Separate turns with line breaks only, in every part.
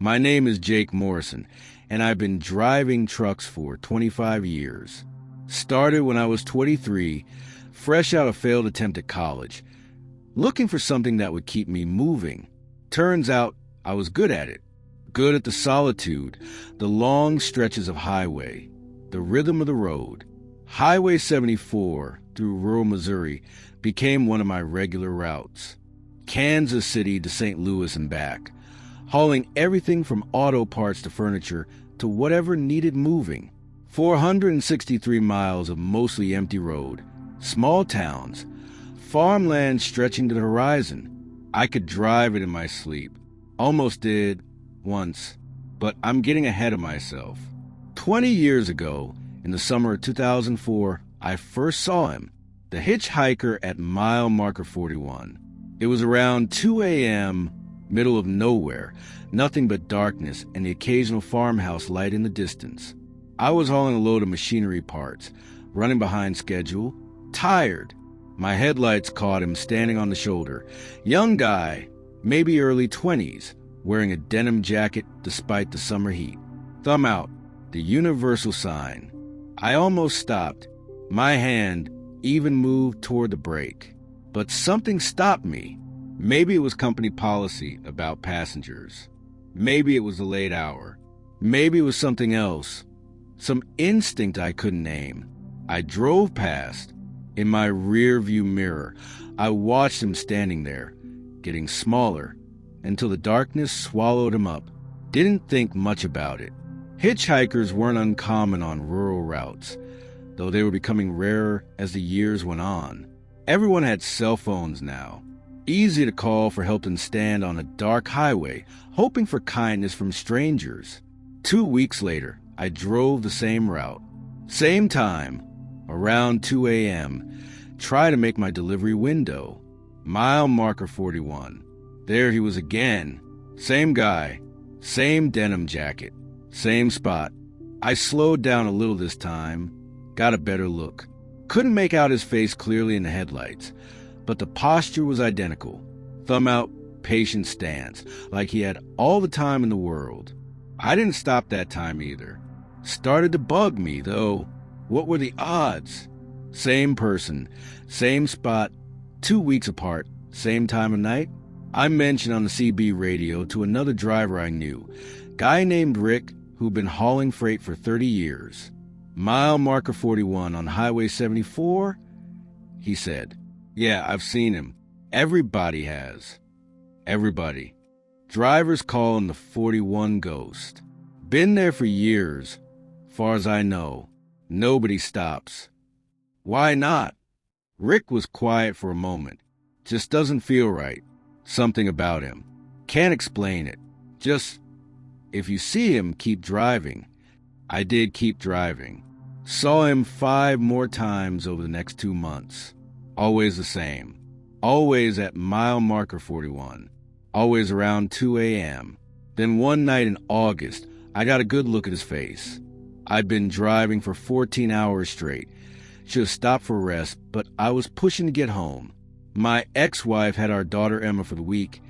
My name is Jake Morrison, and I've been driving trucks for 25 years. Started when I was 23, fresh out of a failed attempt at college, looking for something that would keep me moving. Turns out I was good at it. Good at the solitude, the long stretches of highway, the rhythm of the road. Highway 74 through rural Missouri became one of my regular routes. Kansas City to St. Louis and back, hauling everything from auto parts to furniture to whatever needed moving. 463 miles of mostly empty road, small towns, farmland stretching to the horizon. I could drive it in my sleep. Almost did once, but I'm getting ahead of myself. 20 years ago, in the summer of 2004, I first saw him, the hitchhiker at mile marker 41. It was around 2 a.m., middle of nowhere, nothing but darkness and the occasional farmhouse light in the distance. I was hauling a load of machinery parts, running behind schedule, tired. My headlights caught him standing on the shoulder. Young guy, maybe early 20s, wearing a denim jacket despite the summer heat. Thumb out, the universal sign. I almost stopped. My hand even moved toward the brake. But something stopped me. Maybe it was company policy about passengers. Maybe it was the late hour. Maybe it was something else. Some instinct I couldn't name. I drove past. In my rear-view mirror, I watched him standing there, getting smaller, until the darkness swallowed him up. Didn't think much about it. Hitchhikers weren't uncommon on rural routes, though they were becoming rarer as the years went on. Everyone had cell phones now. Easy to call for help and stand on a dark highway, hoping for kindness from strangers. 2 weeks later, I drove the same route. Same time, around 2 a.m., try to make my delivery window. Mile marker 41. There he was again. Same guy, same denim jacket, same spot. I slowed down a little this time, got a better look. Couldn't make out his face clearly in the headlights, but the posture was identical. Thumb out, patient stance, like he had all the time in the world. I didn't stop that time either. Started to bug me, though. What were the odds? Same person, same spot, 2 weeks apart, same time of night. I mentioned on the CB radio to another driver I knew, guy named Rick, who'd been hauling freight for 30 years. Mile marker 41 on Highway 74? He said, "Yeah, I've seen him. Everybody has. Everybody. Drivers call him the 41 Ghost. Been there for years. Far as I know, nobody stops." Why not? Rick was quiet for a moment. Just doesn't feel right. Something about him. Can't explain it. Just, if you see him, keep driving. I did keep driving. Saw him 5 more times over the next 2 months. Always the same. Always at mile marker 41. Always around 2 a.m. Then one night in August, I got a good look at his face. I'd been driving for 14 hours straight. Should have stopped for rest, but I was pushing to get home. My ex-wife had our daughter Emma for the week,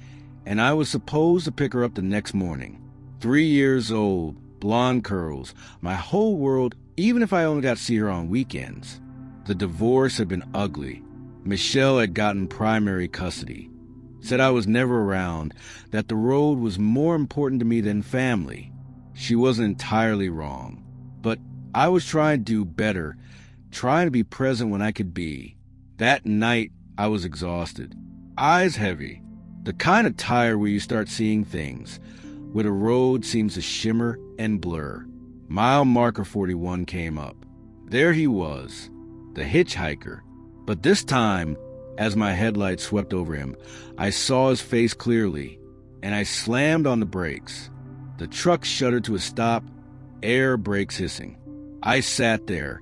and I was supposed to pick her up the next morning. 3 years old, blonde curls, my whole world, even if I only got to see her on weekends. The divorce had been ugly. Michelle had gotten primary custody. Said I was never around, that the road was more important to me than family. She wasn't entirely wrong, but I was trying to do better, trying to be present when I could be. That night, I was exhausted, eyes heavy, the kind of tired where you start seeing things, where the road seems to shimmer and blur. Mile marker 41 came up. There he was, the hitchhiker. But this time, as my headlights swept over him, I saw his face clearly, and I slammed on the brakes. The truck shuddered to a stop, air brakes hissing. I sat there,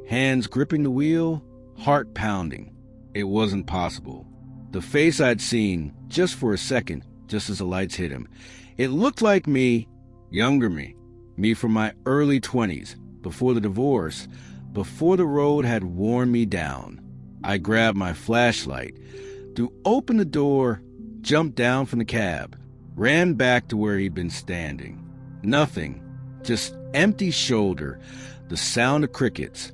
hands gripping the wheel, heart pounding. It wasn't possible. The face I'd seen, just for a second, just as the lights hit him, it looked like me, younger me from my early 20s, before the divorce, before the road had worn me down. I grabbed my flashlight, threw open the door, jumped down from the cab. ran back to where he'd been standing. Nothing, just empty shoulder, the sound of crickets,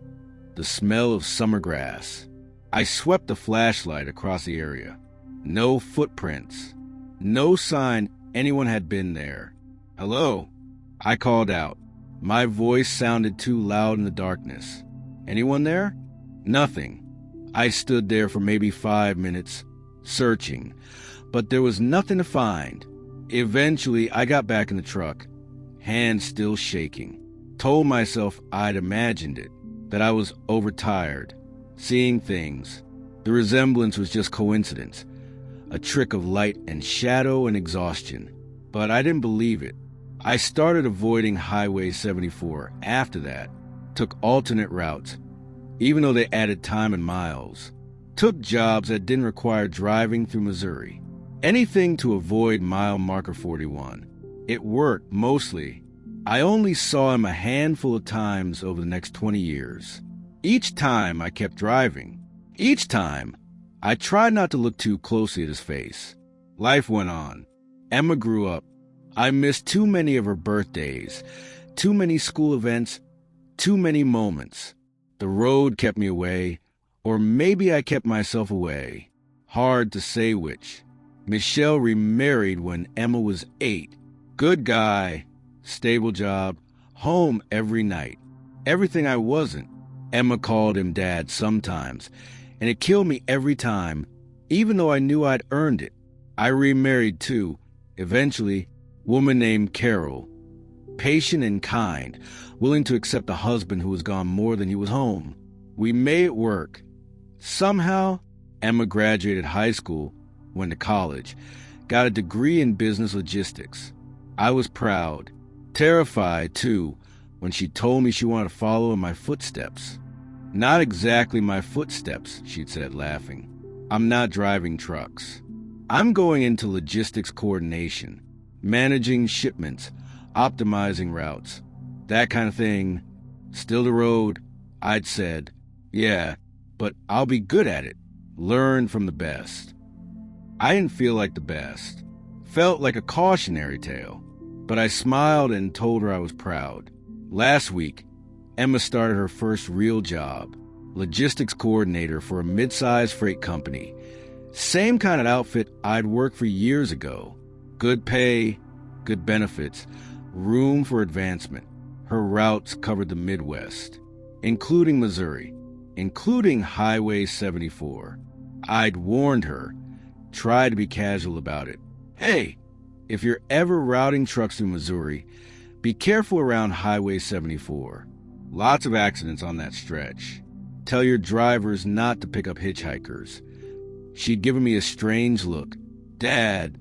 the smell of summer grass. I swept the flashlight across the area. No footprints, no sign anyone had been there. "Hello?" I called out. My voice sounded too loud in the darkness. "Anyone there?" Nothing. I stood there for maybe 5 minutes, searching, but there was nothing to find. Eventually, I got back in the truck, hands still shaking. Told myself I'd imagined it, that I was overtired, seeing things. The resemblance was just coincidence, a trick of light and shadow and exhaustion. But I didn't believe it. I started avoiding Highway 74 after that, took alternate routes, even though they added time and miles. Took jobs that didn't require driving through Missouri. Anything to avoid mile marker 41. It worked, mostly. I only saw him a handful of times over the next 20 years. Each time I kept driving. Each time, I tried not to look too closely at his face. Life went on. Emma grew up. I missed too many of her birthdays, too many school events, too many moments. The road kept me away, or maybe I kept myself away. Hard to say which. Michelle remarried when Emma was 8. Good guy, stable job, home every night. Everything I wasn't. Emma called him dad sometimes, and it killed me every time, even though I knew I'd earned it. I remarried too, eventually, woman named Carol. Patient and kind, willing to accept a husband who was gone more than he was home. We made it work. Somehow, Emma graduated high school, went to college, got a degree in business logistics. I was proud, terrified too, when she told me she wanted to follow in my footsteps. "Not exactly my footsteps," she'd said, laughing. "I'm not driving trucks. I'm going into logistics coordination, managing shipments, optimizing routes, that kind of thing. Still the road," I'd said. "Yeah, but I'll be good at it. Learn from the best." I didn't feel like the best. Felt like a cautionary tale. But I smiled and told her I was proud. Last week, Emma started her first real job, logistics coordinator for a mid-sized freight company. Same kind of outfit I'd worked for years ago. Good pay, good benefits, room for advancement. Her routes covered the Midwest, including Missouri, including Highway 74. I'd warned her, tried to be casual about it. "Hey, if you're ever routing trucks through Missouri, be careful around Highway 74. Lots of accidents on that stretch. Tell your drivers not to pick up hitchhikers." She'd given me a strange look. "Dad,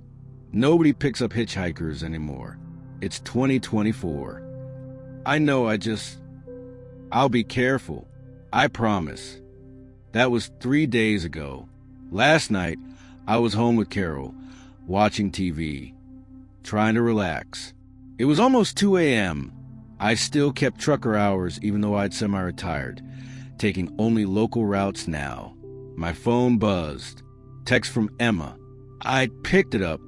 nobody picks up hitchhikers anymore. It's 2024. I know, I'll be careful. I promise." That was 3 days ago. Last night, I was home with Carol, watching TV, trying to relax. It was almost 2 a.m. I still kept trucker hours even though I'd semi-retired, taking only local routes now. My phone buzzed. Text from Emma. I'd picked it up,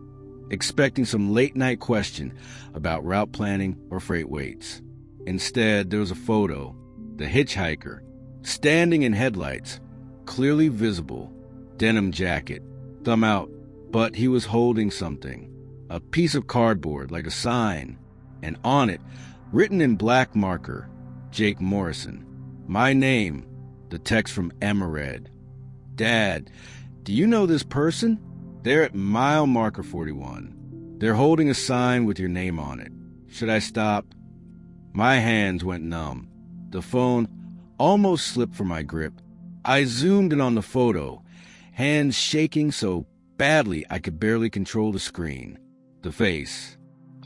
expecting some late-night question about route planning or freight weights. Instead, there was a photo. The hitchhiker, standing in headlights, clearly visible, denim jacket, thumb out, but he was holding something, a piece of cardboard like a sign, and on it, written in black marker, Jake Morrison. My name, the text from Emma read. "Dad, do you know this person? They're at mile marker 41. They're holding a sign with your name on it. Should I stop?" My hands went numb. The phone almost slipped from my grip. I zoomed in on the photo, hands shaking so badly I could barely control the screen. The face.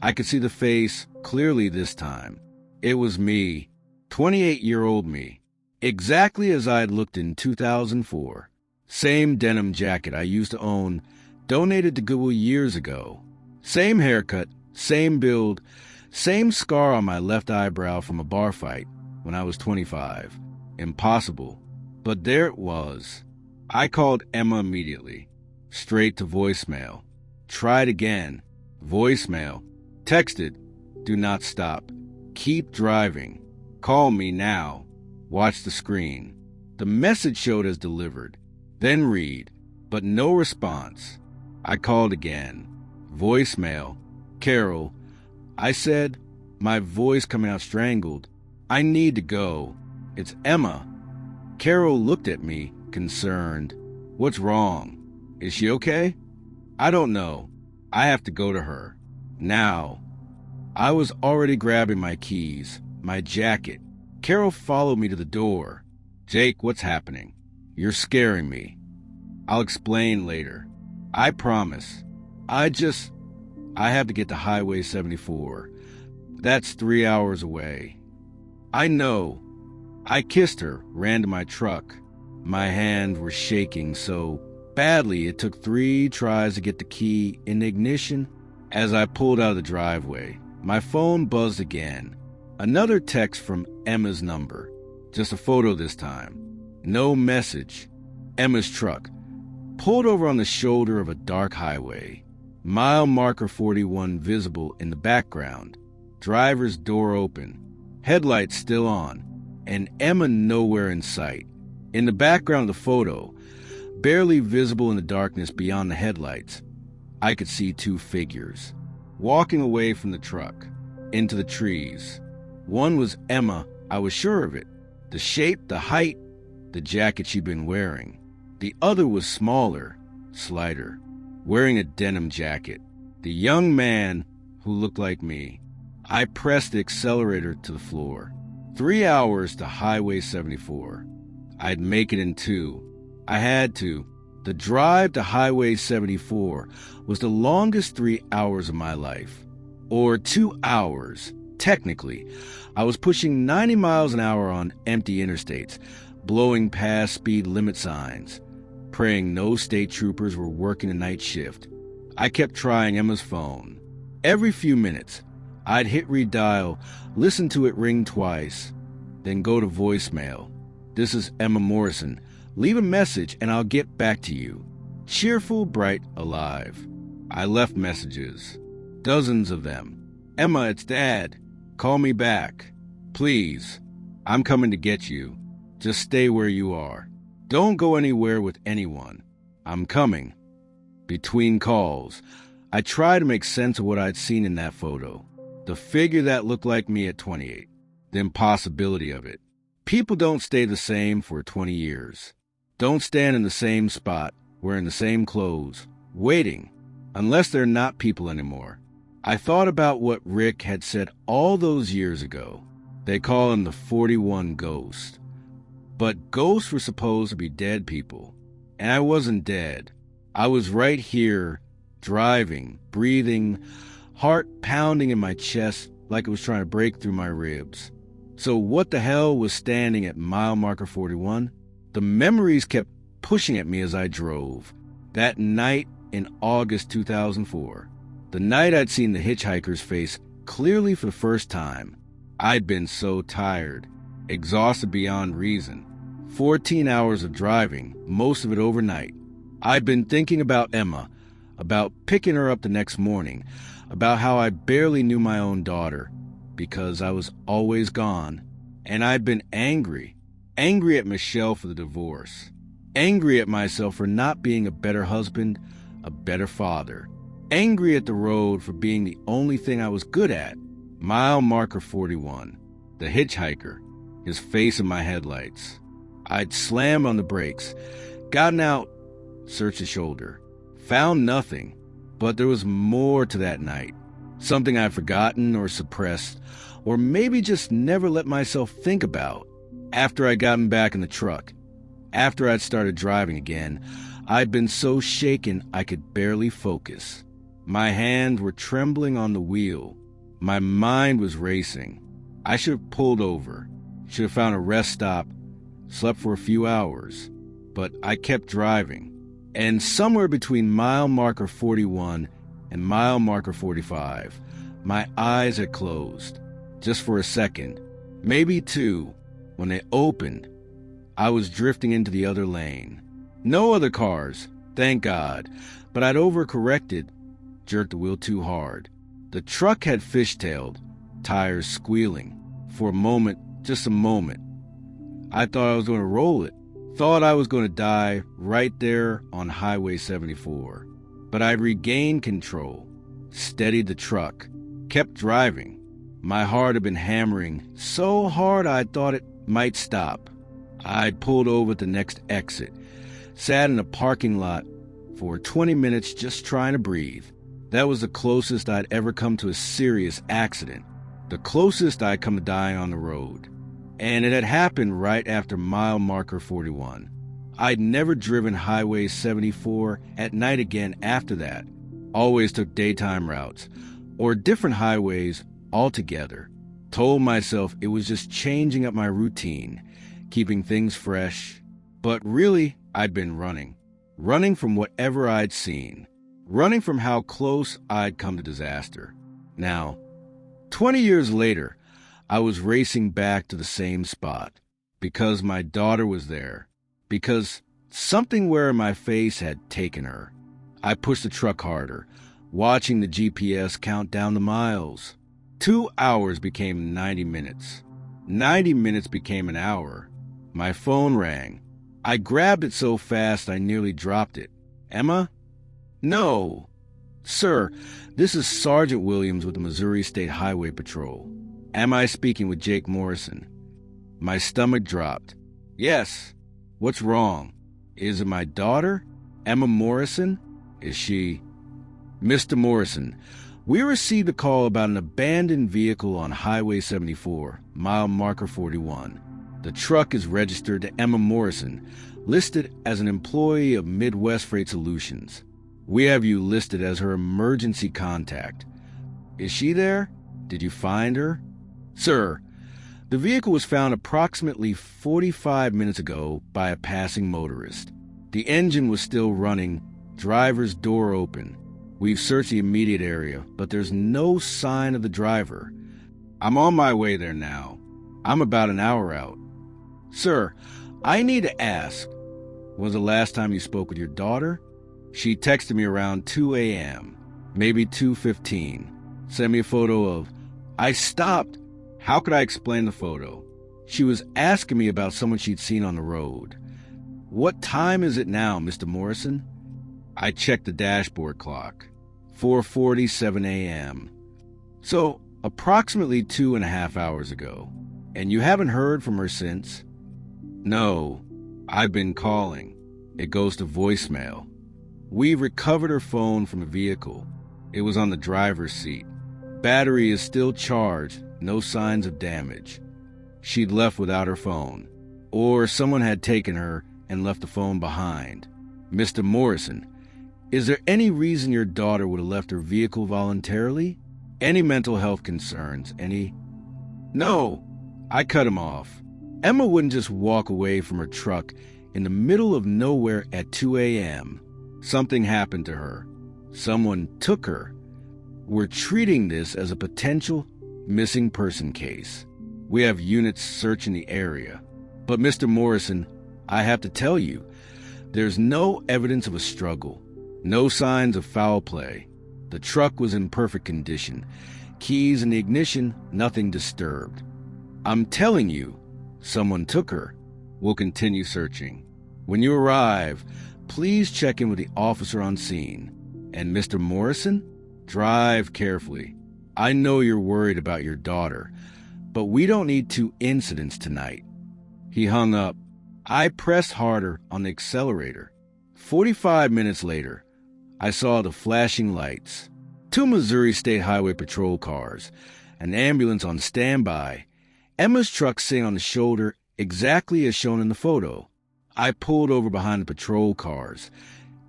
I could see the face clearly this time. It was me, 28-year-old me, exactly as I had looked in 2004. Same denim jacket I used to own, donated to Goodwill years ago. Same haircut, same build, same scar on my left eyebrow from a bar fight when I was 25. Impossible. But there it was. I called Emma immediately. Straight to voicemail. Tried again. Voicemail. Texted, do not stop. Keep driving. Call me now. Watch the screen. The message showed as delivered. Then read, but no response. I called again. Voicemail. Carol. I said, my voice coming out strangled. I need to go. It's Emma. Carol looked at me, concerned. What's wrong? Is she okay? I don't know. I have to go to her. Now. I was already grabbing my keys, my jacket. Carol followed me to the door. Jake, what's happening? You're scaring me. I'll explain later. I promise. I have to get to Highway 74. That's 3 hours away. I know. I kissed her, ran to my truck. My hands were shaking so badly it took 3 tries to get the key in ignition. As I pulled out of the driveway, my phone buzzed again. Another text from Emma's number. Just a photo this time. No message. Emma's truck. Pulled over on the shoulder of a dark highway. Mile marker 41 visible in the background. Driver's door open. Headlights still on. And Emma nowhere in sight. In the background of the photo, barely visible in the darkness beyond the headlights, I could see 2 figures. Walking away from the truck. Into the trees. One was Emma, I was sure of it. The shape, the height, the jacket she'd been wearing. The other was smaller, slighter, wearing a denim jacket. The young man who looked like me. I pressed the accelerator to the floor. 3 hours to Highway 74. I'd make it in 2. I had to. The drive to Highway 74 was the longest 3 hours of my life. Or 2 hours, technically. I was pushing 90 miles an hour on empty interstates, blowing past speed limit signs, praying no state troopers were working a night shift. I kept trying Emma's phone. Every few minutes, I'd hit redial, listen to it ring twice, then go to voicemail. This is Emma Morrison. Leave a message and I'll get back to you. Cheerful, bright, alive. I left messages. Dozens of them. Emma, it's Dad. Call me back. Please. I'm coming to get you. Just stay where you are. Don't go anywhere with anyone. I'm coming. Between calls, I tried to make sense of what I'd seen in that photo. The figure that looked like me at 28. The impossibility of it. People don't stay the same for 20 years. Don't stand in the same spot, wearing the same clothes, waiting, unless they're not people anymore. I thought about what Rick had said all those years ago. They call him the 41 ghost. But ghosts were supposed to be dead people. And I wasn't dead. I was right here, driving, breathing, heart pounding in my chest like it was trying to break through my ribs. So what the hell was standing at mile marker 41? The memories kept pushing at me as I drove. That night in August 2004. The night I'd seen the hitchhiker's face clearly for the first time. I'd been so tired, exhausted beyond reason. 14 hours of driving, most of it overnight. I'd been thinking about Emma, about picking her up the next morning, about how I barely knew my own daughter, because I was always gone. And I'd been angry at Michelle for the divorce, angry at myself for not being a better husband, a better father. Angry at the road for being the only thing I was good at. Mile marker 41. The hitchhiker. His face in my headlights. I'd slammed on the brakes. Gotten out. Searched the shoulder. Found nothing. But there was more to that night. Something I'd forgotten or suppressed. Or maybe just never let myself think about. After I'd gotten back in the truck. After I'd started driving again. I'd been so shaken I could barely focus. My hands were trembling on the wheel. My mind was racing. I should have pulled over. Should have found a rest stop. Slept for a few hours. But I kept driving. And somewhere between mile marker 41 and mile marker 45, my eyes had closed. Just for a second. Maybe 2. When they opened, I was drifting into the other lane. No other cars, thank God. But I'd overcorrected. jerked the wheel too hard. The truck had fishtailed, tires squealing. For a moment, just a moment, I thought I was going to roll it. Thought I was going to die right there on Highway 74. But I regained control, steadied the truck, kept driving. My heart had been hammering so hard I thought it might stop. I pulled over at the next exit, sat in a parking lot for 20 minutes just trying to breathe. That was the closest I'd ever come to a serious accident, the closest I'd come to dying on the road. And it had happened right after mile marker 41. I'd never driven Highway 74 at night again after that. Always took daytime routes, or different highways altogether. Told myself it was just changing up my routine, keeping things fresh. But really, I'd been running. Running from whatever I'd seen. Running from how close I'd come to disaster. Now, 20 years later, I was racing back to the same spot. Because my daughter was there. Because something wearing my face had taken her. I pushed the truck harder, watching the GPS count down the miles. 2 hours became 90 minutes. 90 minutes became an hour. My phone rang. I grabbed it so fast I nearly dropped it. Emma? No. Sir, this is Sergeant Williams with the Missouri State Highway Patrol. Am I speaking with Jake Morrison? My stomach dropped. Yes. What's wrong? Is it my daughter? Emma Morrison? Is she... Mr. Morrison, we received a call about an abandoned vehicle on Highway 74, mile marker 41. The truck is registered to Emma Morrison, listed as an employee of Midwest Freight Solutions. We have you listed as her emergency contact. Is she there? Did you find her? Sir, the vehicle was found approximately 45 minutes ago by a passing motorist. The engine was still running, driver's door open. We've searched the immediate area, but there's no sign of the driver. I'm on my way there now. I'm about an hour out. Sir, I need to ask, was the last time you spoke with your daughter? She texted me around 2 a.m., maybe 2:15. Sent me a photo of... I stopped. How could I explain the photo? She was asking me about someone she'd seen on the road. What time is it now, Mr. Morrison? I checked the dashboard clock. 4:47 a.m. So, approximately 2.5 hours ago. And you haven't heard from her since? No. I've been calling. It goes to voicemail. We recovered her phone from the vehicle. It was on the driver's seat. Battery is still charged, no signs of damage. She'd left without her phone. Or someone had taken her and left the phone behind. Mr. Morrison, is there any reason your daughter would have left her vehicle voluntarily? Any mental health concerns? Any? No. I cut him off. Emma wouldn't just walk away from her truck in the middle of nowhere at 2 a.m. Something happened to her. Someone took her. We're treating this as a potential missing person case. We have units searching the area. But Mr. Morrison, I have to tell you, there's no evidence of a struggle. No signs of foul play. The truck was in perfect condition. Keys in the ignition, nothing disturbed. I'm telling you, someone took her. We'll continue searching. When you arrive, please check in with the officer on scene. And Mr. Morrison, drive carefully. I know you're worried about your daughter, but we don't need 2 incidents tonight. He hung up. I pressed harder on the accelerator. 45 minutes later, I saw the flashing lights. 2 Missouri State Highway Patrol cars, an ambulance on standby, Emma's truck sitting on the shoulder exactly as shown in the photo. I pulled over behind the patrol cars,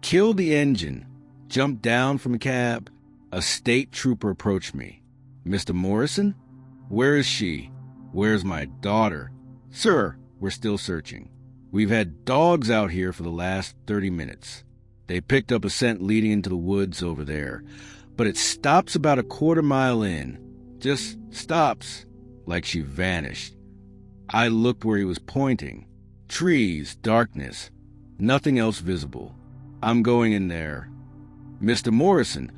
killed the engine, jumped down from the cab. A state trooper approached me. Mr. Morrison? Where is she? Where's my daughter? Sir, we're still searching. We've had dogs out here for the last 30 minutes. They picked up a scent leading into the woods over there, but it stops about a quarter mile in. Just stops, like she vanished. I looked where he was pointing. Trees, darkness, nothing else visible. I'm going in there. Mr. Morrison,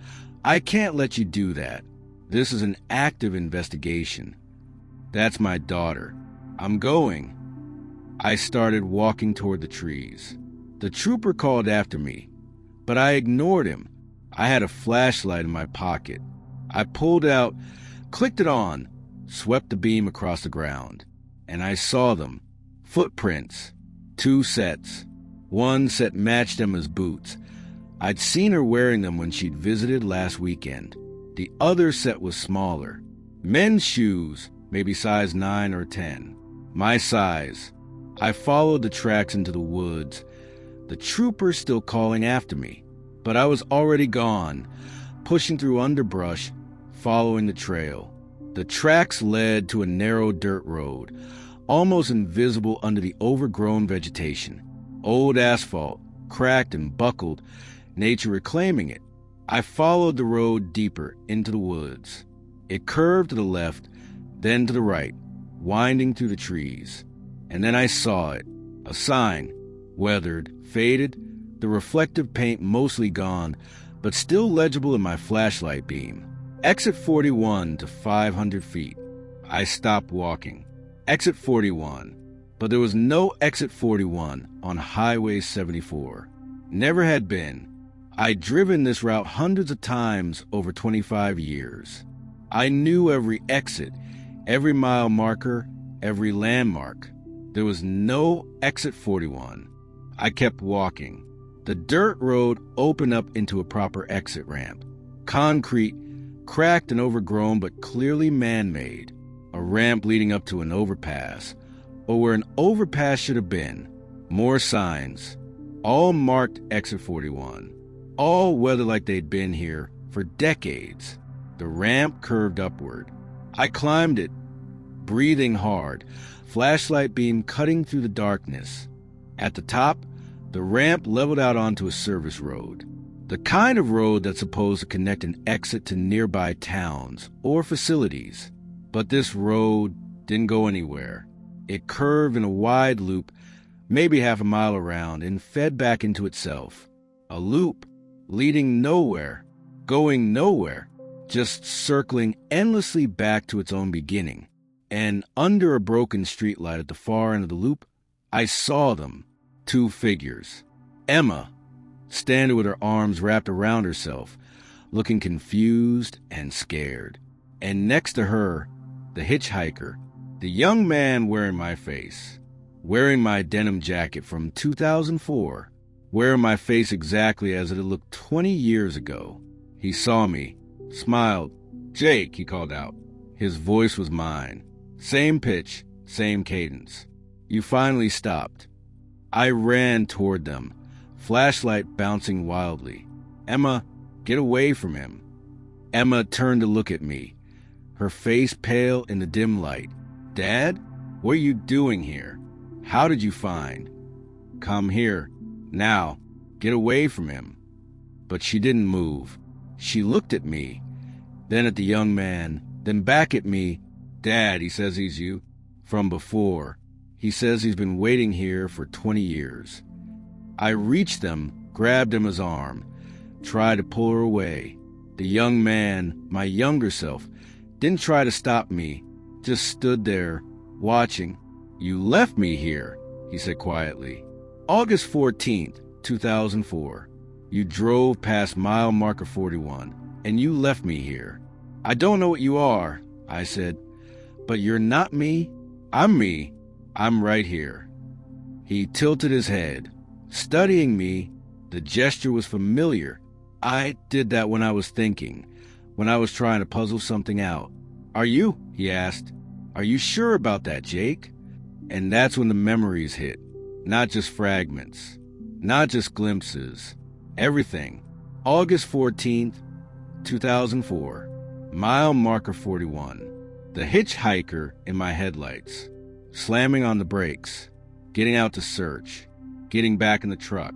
I can't let you do that. This is an active investigation. That's my daughter. I'm going. I started walking toward the trees. The trooper called after me, but I ignored him. I had a flashlight in my pocket. I pulled out, clicked it on, swept the beam across the ground, and I saw them. Footprints. 2 sets. One set matched them as boots. I'd seen her wearing them when she'd visited last weekend. The other set was smaller. Men's shoes, maybe size 9 or 10. My size. I followed the tracks into the woods, the trooper still calling after me. But I was already gone, pushing through underbrush, following the trail. The tracks led to a narrow dirt road, almost invisible under the overgrown vegetation. Old asphalt, cracked and buckled, nature reclaiming it. I followed the road deeper into the woods. It curved to the left, then to the right, winding through the trees. And then I saw it, a sign, weathered, faded, the reflective paint mostly gone, but still legible in my flashlight beam. Exit 41 to 500 feet. I stopped walking. Exit 41. But there was no exit 41 on Highway 74. Never had been. I'd driven this route hundreds of times over 25 years. I knew every exit, every mile marker, every landmark. There was no exit 41. I kept walking. The dirt road opened up into a proper exit ramp. Concrete, cracked and overgrown but clearly man-made. A ramp leading up to an overpass, or where an overpass should have been. More signs, all marked exit 41. All weathered like they'd been here for decades. The ramp curved upward. I climbed it, breathing hard, flashlight beam cutting through the darkness. At the top, the ramp leveled out onto a service road. The kind of road that's supposed to connect an exit to nearby towns or facilities. But this road didn't go anywhere. It curved in a wide loop, maybe half a mile around, and fed back into itself. A loop leading nowhere, going nowhere, just circling endlessly back to its own beginning. And under a broken streetlight at the far end of the loop, I saw them, 2 figures. Emma, standing with her arms wrapped around herself, looking confused and scared. And next to her, the hitchhiker, the young man wearing my face, wearing my denim jacket from 2004, wearing my face exactly as it had looked 20 years ago. He saw me, smiled. "Jake," he called out. His voice was mine. Same pitch, same cadence. "You finally stopped." I ran toward them, flashlight bouncing wildly. "Emma, get away from him." Emma turned to look at me, her face pale in the dim light. "Dad, what are you doing here? How did you find?" "Come here. Now, get away from him." But she didn't move. She looked at me, then at the young man, then back at me. "Dad, he says he's you. From before. He says he's been waiting here for 20 years. I reached them, grabbed Emma's arm, tried to pull her away. The young man, my younger self, didn't try to stop me, just stood there, watching. "You left me here," he said quietly. "August 14th, 2004. You drove past mile marker 41, and you left me here." "I don't know what you are," I said, "but you're not me. I'm me. I'm right here." He tilted his head, studying me. The gesture was familiar. I did that when I was thinking, when I was trying to puzzle something out. "Are you?" he asked. "Are you sure about that, Jake?" And that's when the memories hit. Not just fragments, not just glimpses, everything. August 14th, 2004, mile marker 41. The hitchhiker in my headlights, slamming on the brakes, getting out to search, getting back in the truck,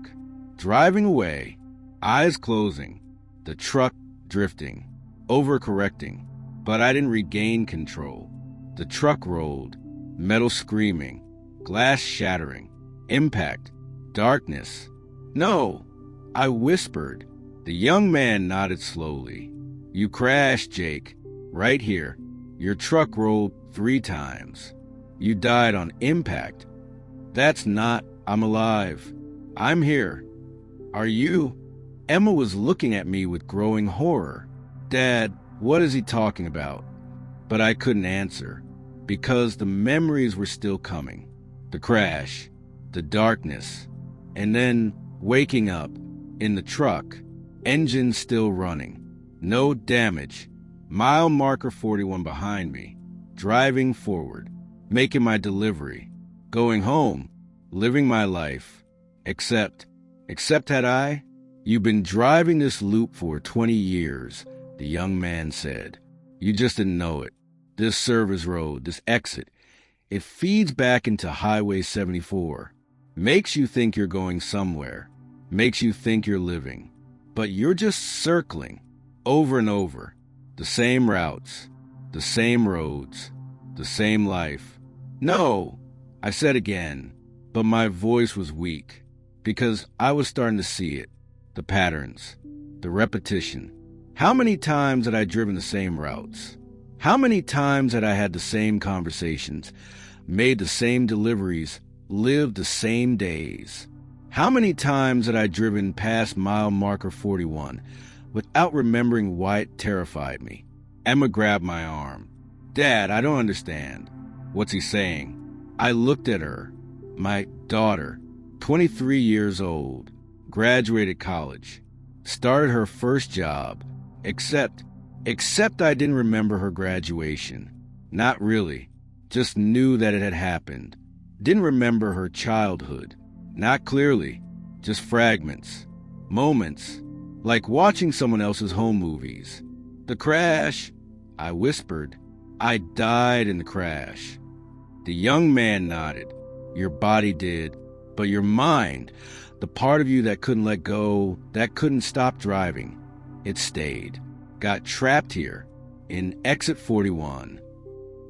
driving away, eyes closing, the truck drifting, overcorrecting, but I didn't regain control. The truck rolled, metal screaming, glass shattering, impact, darkness. "No!" I whispered. The young man nodded slowly. You crashed, Jake. Right here. Your truck rolled 3 times. You died on impact. That's not, I'm alive. I'm here. Are you? Emma was looking at me with growing horror. Dad, what is he talking about? But I couldn't answer, because the memories were still coming. The crash, the darkness, and then waking up in the truck, engine still running, no damage, mile marker 41 behind me, driving forward, making my delivery, going home, living my life, except had I? You've been driving this loop for 20 years, the young man said. You just didn't know it. This service road, this exit, it feeds back into Highway 74. Makes you think you're going somewhere. Makes you think you're living. But you're just circling, over and over. The same routes, the same roads, the same life. No, I said again, but my voice was weak, because I was starting to see it. The patterns, the repetition. How many times had I driven the same routes? How many times had I had the same conversations, made the same deliveries, lived the same days? How many times had I driven past mile marker 41 without remembering why it terrified me? Emma grabbed my arm. Dad, I don't understand. What's he saying? I looked at her. My daughter, 23 years old, graduated college, started her first job, except I didn't remember her graduation. Not really. Just knew that it had happened. Didn't remember her childhood. Not clearly. Just fragments. Moments. Like watching someone else's home movies. The crash, I whispered. I died in the crash. The young man nodded. Your body did, but your mind, the part of you that couldn't let go, that couldn't stop driving, it stayed. Got trapped here, in exit 41.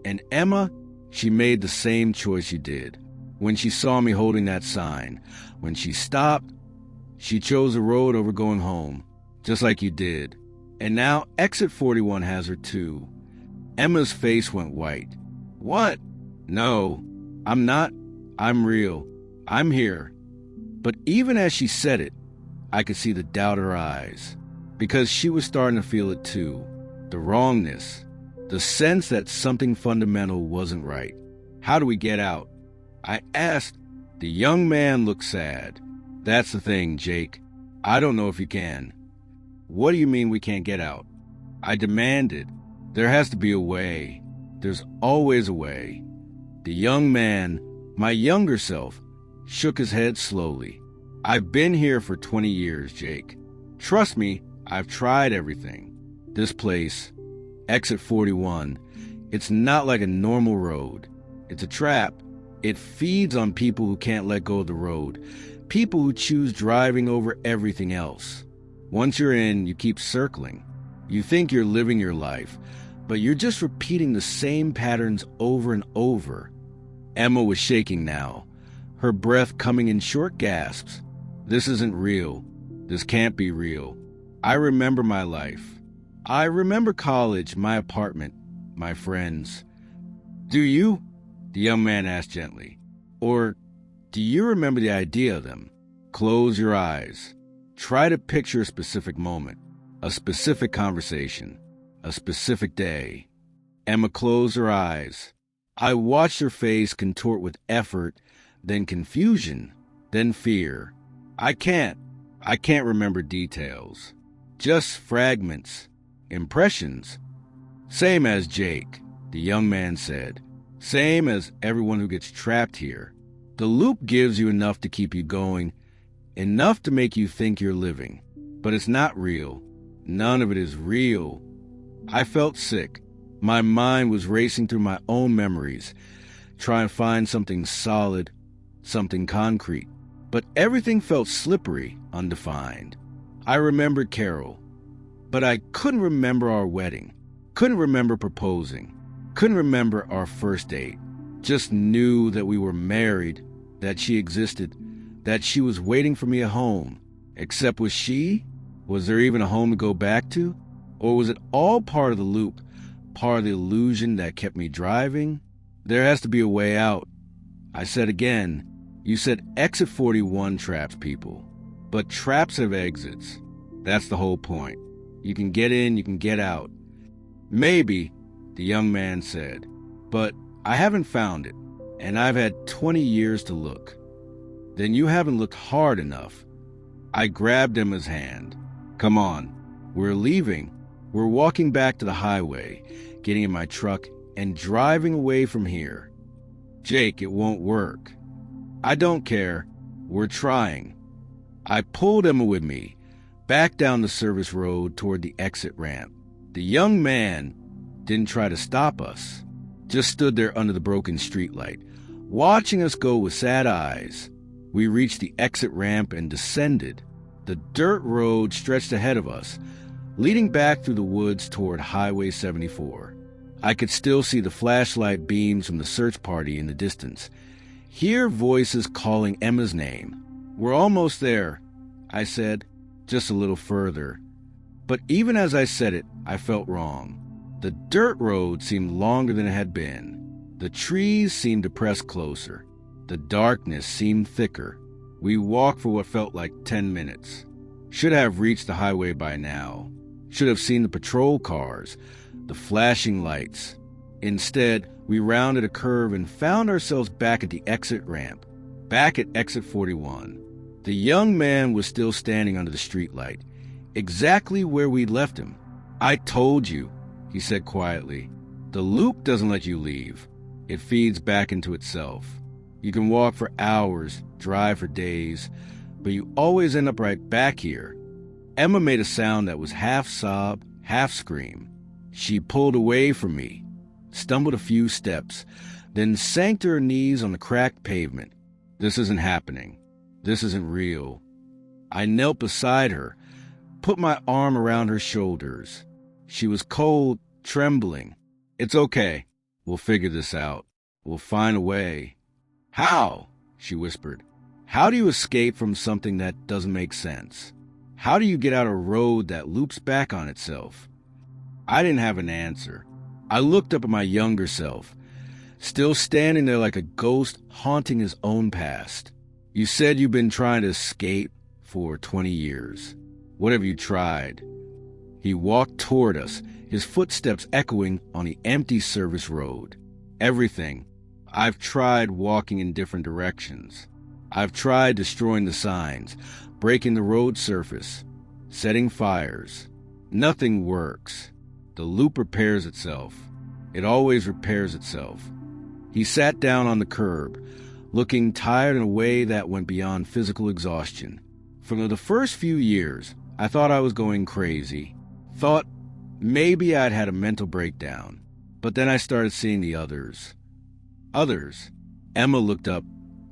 And Emma, she made the same choice you did. When she saw me holding that sign, when she stopped, she chose a road over going home, just like you did. And now exit 41 has her too. Emma's face went white. What? No, I'm not. I'm real. I'm here. But even as she said it, I could see the doubt in her eyes. Because she was starting to feel it too. The wrongness. The sense that something fundamental wasn't right. How do we get out? I asked. The young man looked sad. That's the thing, Jake. I don't know if you can. What do you mean we can't get out? I demanded. There has to be a way. There's always a way. The young man, my younger self, shook his head slowly. I've been here for 20 years, Jake. Trust me, I've tried everything. This place, exit 41, it's not like a normal road. It's a trap. It feeds on people who can't let go of the road. People who choose driving over everything else. Once you're in, you keep circling. You think you're living your life, but you're just repeating the same patterns over and over. Emma was shaking now, her breath coming in short gasps. This isn't real. This can't be real. I remember my life. I remember college, my apartment, my friends. Do you? The young man asked gently. Or do you remember the idea of them? Close your eyes. Try to picture a specific moment, a specific conversation, a specific day. Emma closed her eyes. I watched her face contort with effort, then confusion, then fear. I can't remember details. Just fragments, impressions. Same as Jake, the young man said. Same as everyone who gets trapped here. The loop gives you enough to keep you going, enough to make you think you're living. But it's not real. None of it is real. I felt sick. My mind was racing through my own memories, trying to find something solid, something concrete. But everything felt slippery, undefined. I remembered Carol, but I couldn't remember our wedding, couldn't remember proposing, couldn't remember our first date. Just knew that we were married, that she existed, that she was waiting for me at home. Except was she? Was there even a home to go back to? Or was it all part of the loop, part of the illusion that kept me driving? There has to be a way out. I said again, you said exit 41 traps people. But traps have exits. That's the whole point. You can get in, you can get out. Maybe, the young man said, but I haven't found it, and I've had 20 years to look. Then you haven't looked hard enough. I grabbed Emma's hand. Come on, we're leaving. We're walking back to the highway, getting in my truck and driving away from here. Jake, it won't work. I don't care. We're trying. I pulled Emma with me, back down the service road toward the exit ramp. The young man didn't try to stop us, just stood there under the broken streetlight, watching us go with sad eyes. We reached the exit ramp and descended. The dirt road stretched ahead of us, leading back through the woods toward Highway 74. I could still see the flashlight beams from the search party in the distance, hear voices calling Emma's name. We're almost there, I said, just a little further. But even as I said it, I felt wrong. The dirt road seemed longer than it had been. The trees seemed to press closer. The darkness seemed thicker. We walked for what felt like 10 minutes. Should have reached the highway by now. Should have seen the patrol cars, the flashing lights. Instead, we rounded a curve and found ourselves back at the exit ramp, back at exit 41. The young man was still standing under the streetlight, exactly where we'd left him. I told you, he said quietly. The loop doesn't let you leave. It feeds back into itself. You can walk for hours, drive for days, but you always end up right back here. Emma made a sound that was half sob, half scream. She pulled away from me, stumbled a few steps, then sank to her knees on the cracked pavement. This isn't happening. This isn't real. I knelt beside her, put my arm around her shoulders. She was cold, trembling. It's okay. We'll figure this out. We'll find a way. How? She whispered. How do you escape from something that doesn't make sense? How do you get out a road that loops back on itself? I didn't have an answer. I looked up at my younger self, still standing there like a ghost haunting his own past. You said you've been trying to escape for 20 years. What have you tried? He walked toward us, his footsteps echoing on the empty service road. Everything. I've tried walking in different directions. I've tried destroying the signs, breaking the road surface, setting fires. Nothing works. The loop repairs itself. It always repairs itself. He sat down on the curb, looking tired in a way that went beyond physical exhaustion. For the first few years, I thought I was going crazy. Thought maybe I'd had a mental breakdown. But then I started seeing the others. Others. Emma looked up,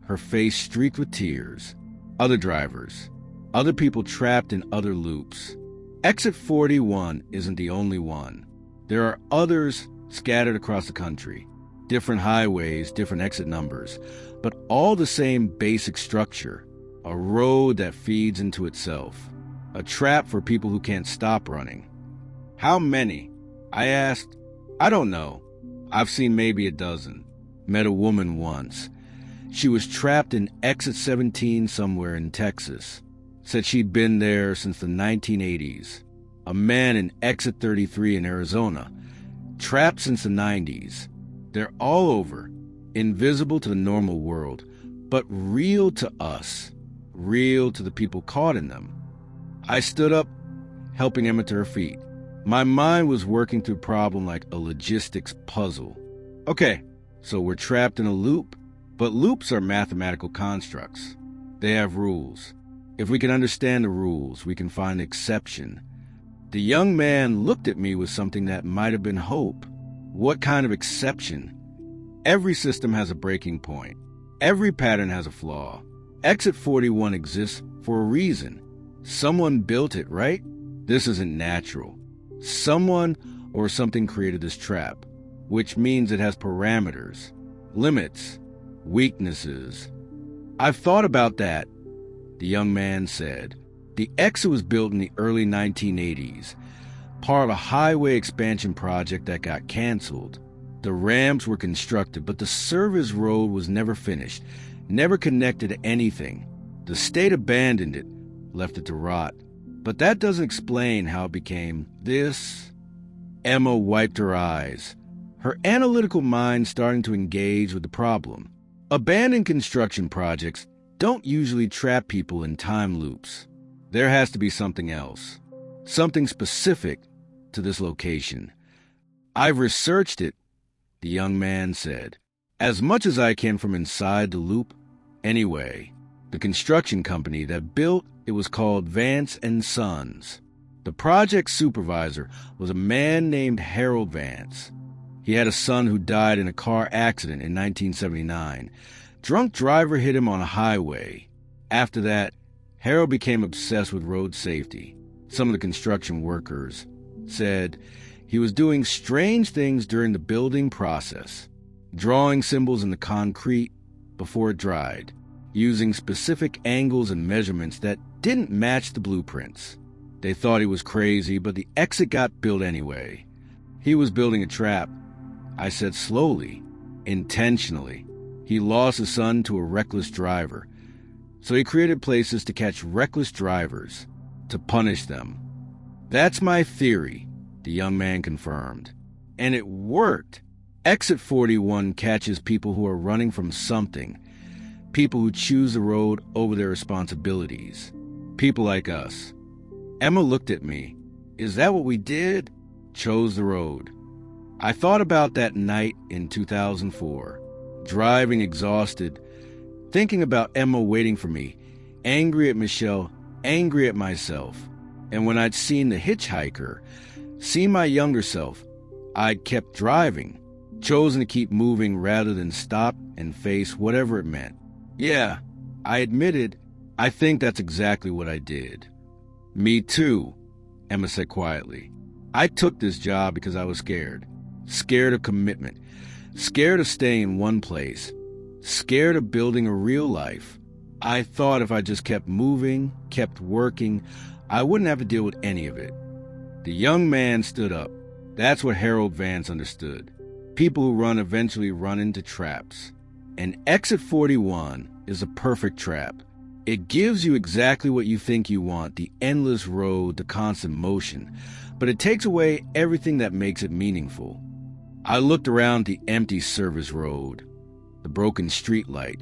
her face streaked with tears. Other drivers. Other people trapped in other loops. Exit 41 isn't the only one. There are others scattered across the country. Different highways, different exit numbers, but all the same basic structure. A road that feeds into itself. A trap for people who can't stop running. How many? I asked. I don't know. I've seen maybe a dozen. Met a woman once. She was trapped in exit 17 somewhere in Texas. Said she'd been there since the 1980s. A man in exit 33 in Arizona. Trapped since the 90s. They're all over. Invisible to the normal world, but real to us. Real to the people caught in them. I stood up, helping Emma to her feet. My mind was working through a problem like a logistics puzzle. Okay, so we're trapped in a loop, but loops are mathematical constructs. They have rules. If we can understand the rules, we can find exception. The young man looked at me with something that might have been hope. What kind of exception? Every system has a breaking point. Every pattern has a flaw. Exit 41 exists for a reason. Someone built it, right? This isn't natural. Someone or something created this trap, which means it has parameters, limits, weaknesses. I've thought about that, the young man said. The exit was built in the early 1980s. part of a highway expansion project that got canceled. The ramps were constructed, but the service road was never finished, never connected to anything. The state abandoned it, left it to rot. But that doesn't explain how it became this. Emma wiped her eyes, her analytical mind starting to engage with the problem. Abandoned construction projects don't usually trap people in time loops. There has to be something else, something specific to this location. I've researched it, the young man said, as much as I can from inside the loop. Anyway, the construction company that built it was called Vance & Sons. The project supervisor was a man named Harold Vance. He had a son who died in a car accident in 1979. Drunk driver hit him on a highway. After that, Harold became obsessed with road safety. Some of the construction workers said he was doing strange things during the building process, drawing symbols in the concrete before it dried, using specific angles and measurements that didn't match the blueprints. They thought he was crazy, but the exit got built anyway. He was building a trap, I said slowly, intentionally. He lost his son to a reckless driver, so he created places to catch reckless drivers, to punish them. That's my theory, the young man confirmed. And it worked. Exit 41 catches people who are running from something, people who choose the road over their responsibilities, people like us. Emma looked at me. Is that what we did? Chose the road. I thought about that night in 2004, driving exhausted, thinking about Emma waiting for me, angry at Michelle, angry at myself. And when I'd seen the hitchhiker, seen my younger self, I'd kept driving, chosen to keep moving rather than stop and face whatever it meant. Yeah, I admitted, I think that's exactly what I did. Me too, Emma said quietly. I took this job because I was scared. Scared of commitment. Scared of staying in one place. Scared of building a real life. I thought if I just kept moving, kept working, I wouldn't have to deal with any of it. The young man stood up. That's what Harold Vance understood. People who run eventually run into traps. And Exit 41 is a perfect trap. It gives you exactly what you think you want, the endless road, the constant motion, but it takes away everything that makes it meaningful. I looked around the empty service road, the broken street light,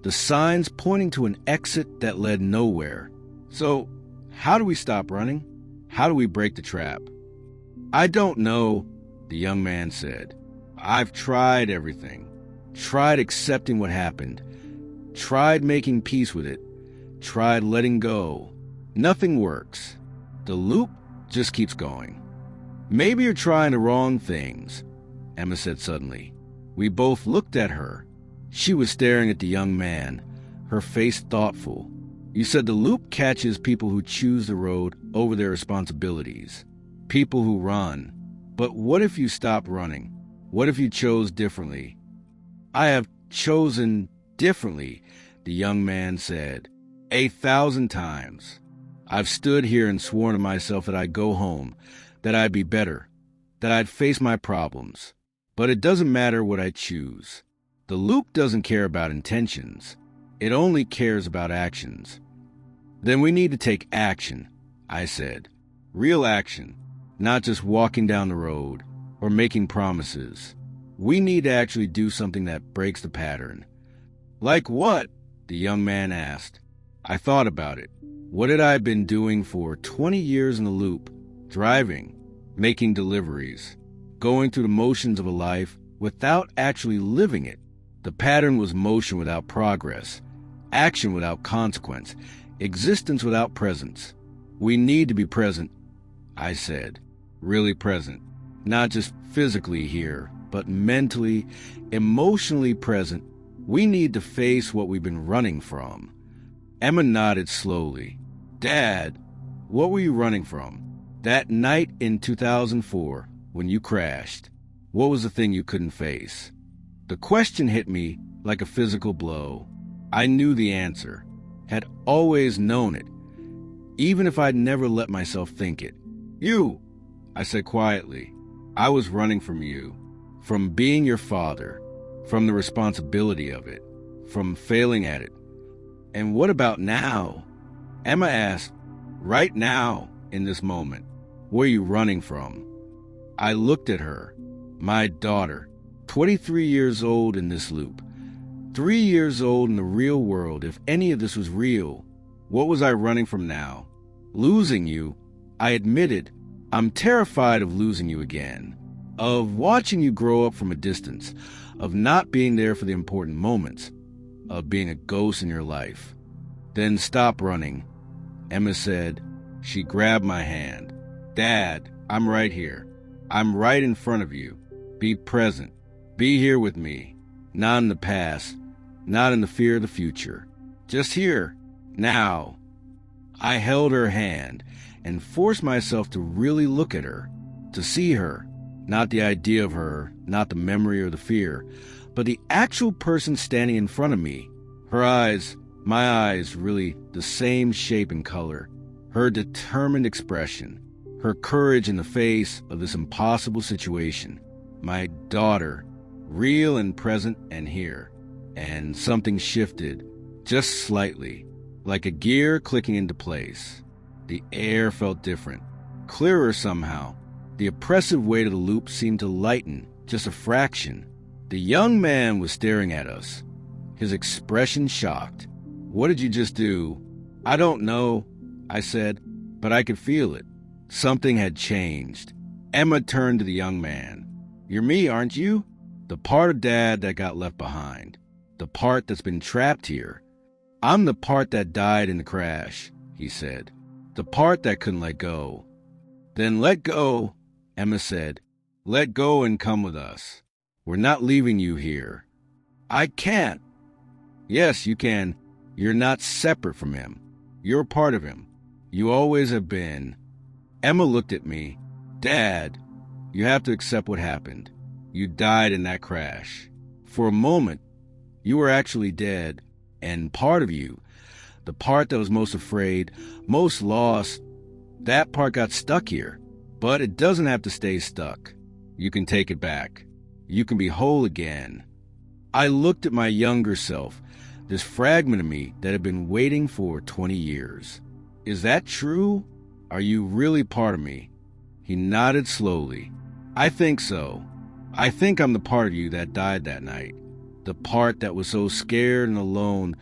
the signs pointing to an exit that led nowhere. So, how do we stop running? How do we break the trap? I don't know, the young man said. I've tried everything. Tried accepting what happened. Tried making peace with it. Tried letting go. Nothing works. The loop just keeps going. Maybe you're trying the wrong things, Emma said suddenly. We both looked at her. She was staring at the young man, her face thoughtful. You said the loop catches people who choose the road over their responsibilities. People who run. But what if you stopped running? What if you chose differently? I have chosen differently, the young man said. 1,000 times. I've stood here and sworn to myself that I'd go home, that I'd be better, that I'd face my problems. But it doesn't matter what I choose. The loop doesn't care about intentions. It only cares about actions. Then we need to take action, I said. Real action, not just walking down the road or making promises. We need to actually do something that breaks the pattern. Like what? The young man asked. I thought about it. What had I been doing for 20 years in the loop? Driving, making deliveries, going through the motions of a life without actually living it. The pattern was motion without progress, action without consequence, existence without presence. We need to be present, I said. Really present. Not just physically here, but mentally, emotionally present. We need to face what we've been running from. Emma nodded slowly. Dad, what were you running from? That night in 2004, when you crashed, what was the thing you couldn't face? The question hit me like a physical blow. I knew the answer, had always known it, even if I'd never let myself think it. You! I said quietly. I was running from you, from being your father, from the responsibility of it, from failing at it. And what about now? Emma asked, right now, in this moment, where are you running from? I looked at her, my daughter, 23 years old in this loop, 3 years old in the real world. If any of this was real, what was I running from now? Losing you, I admitted. I'm terrified of losing you again, of watching you grow up from a distance, of not being there for the important moments, of being a ghost in your life. Then stop running, Emma said. She grabbed my hand. Dad, I'm right here. I'm right in front of you. Be present. Be here with me. Not in the past, not in the fear of the future. Just here, now. I held her hand and forced myself to really look at her, to see her, not the idea of her, not the memory or the fear, but the actual person standing in front of me. Her eyes, my eyes, really the same shape and color, her determined expression, her courage in the face of this impossible situation. My daughter, real and present and here. And something shifted, just slightly, like a gear clicking into place. The air felt different, clearer somehow. The oppressive weight of the loop seemed to lighten, just a fraction. The young man was staring at us, his expression shocked. What did you just do? I don't know, I said, but I could feel it. Something had changed. Emma turned to the young man. You're me, aren't you? The part of Dad that got left behind. The part that's been trapped here. I'm the part that died in the crash, he said. The part that couldn't let go. Then let go, Emma said. Let go and come with us. We're not leaving you here. I can't. Yes, you can. You're not separate from him. You're part of him. You always have been. Emma looked at me. Dad, you have to accept what happened. You died in that crash. For a moment, you were actually dead, and part of you, the part that was most afraid, most lost, that part got stuck here. But it doesn't have to stay stuck. You can take it back. You can be whole again. I looked at my younger self, this fragment of me that had been waiting for 20 years. Is that true? Are you really part of me? He nodded slowly. I think so. I think I'm the part of you that died that night. The part that was so scared and alone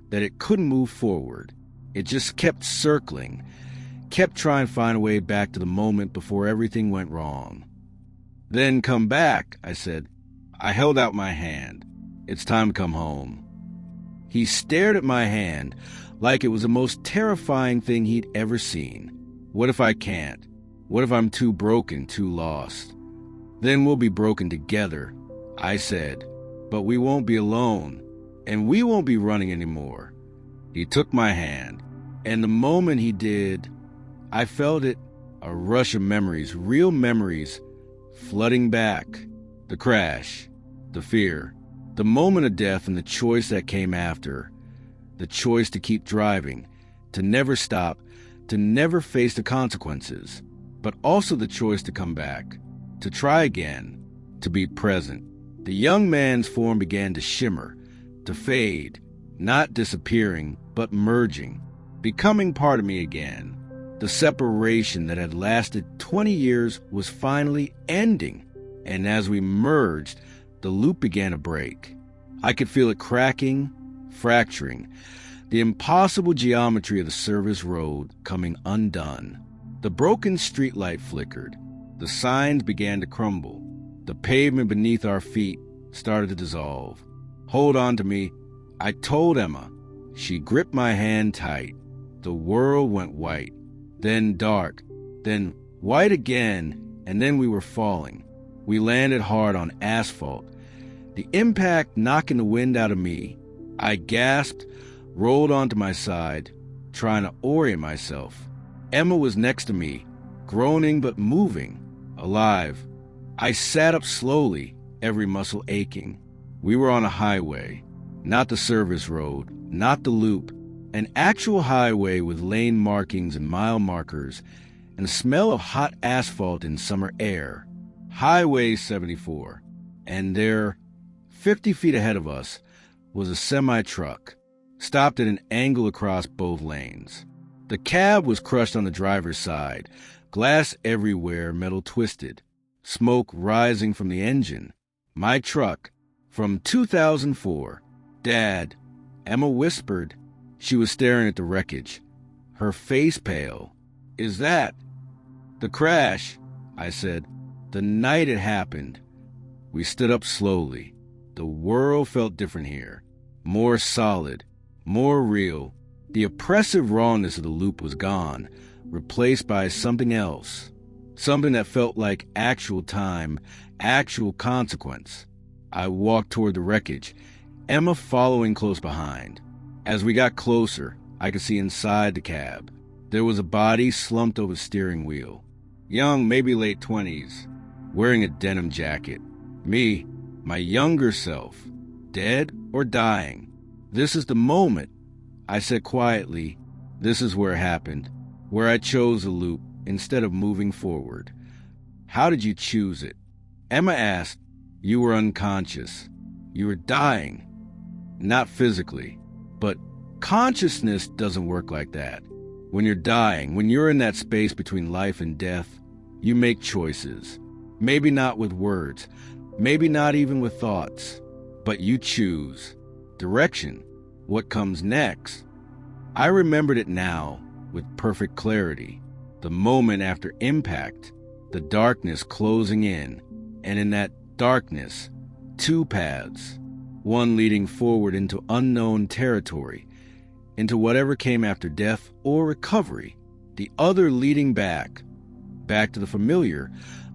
that it couldn't move forward. It just kept circling, kept trying to find a way back to the moment before everything went wrong. Then come back, I said. I held out my hand. It's time to come home. He stared at my hand like it was the most terrifying thing he'd ever seen. What if I can't? What if I'm too broken, too lost? Then we'll be broken together, I said. But we won't be alone, and we won't be running anymore. He took my hand, and the moment he did, I felt it, a rush of memories, real memories, flooding back. The crash, the fear, the moment of death and the choice that came after. The choice to keep driving, to never stop, to never face the consequences, but also the choice to come back, to try again, to be present. The young man's form began to shimmer, to fade, not disappearing, but merging, becoming part of me again. The separation that had lasted 20 years was finally ending, and as we merged, the loop began to break. I could feel it cracking, fracturing, the impossible geometry of the service road coming undone. The broken streetlight flickered. The signs began to crumble. The pavement beneath our feet started to dissolve. Hold on to me, I told Emma. She gripped my hand tight. The world went white, then dark, then white again, and then we were falling. We landed hard on asphalt, the impact knocking the wind out of me. I gasped, rolled onto my side, trying to orient myself. Emma was next to me, groaning but moving, alive. I sat up slowly, every muscle aching. We were on a highway, not the service road, not the loop, an actual highway with lane markings and mile markers, and the smell of hot asphalt in summer air. Highway 74. And there, 50 feet ahead of us, was a semi-truck, stopped at an angle across both lanes. The cab was crushed on the driver's side, glass everywhere, metal twisted, smoke rising from the engine. My truck, from 2004. Dad, Emma whispered. She was staring at the wreckage, her face pale. Is that the crash? I said. The night it happened. We stood up slowly. The world felt different here, more solid, more real. The oppressive rawness of the loop was gone, replaced by something else, something that felt like actual time, actual consequence. I walked toward the wreckage, Emma following close behind. As we got closer, I could see inside the cab. There was a body slumped over the steering wheel, young, maybe late 20s, wearing a denim jacket. Me, my younger self, dead or dying. This is the moment, I said quietly. This is where it happened, where I chose a loop instead of moving forward. How did you choose it? Emma asked. You were unconscious. You were dying. Not physically, but consciousness doesn't work like that. When you're dying, when you're in that space between life and death, you make choices. Maybe not with words, maybe not even with thoughts, but you choose direction, what comes next. I remembered it now with perfect clarity. The moment after impact, the darkness closing in, and in that darkness, two paths, one leading forward into unknown territory, into whatever came after death or recovery, the other leading back to the familiar,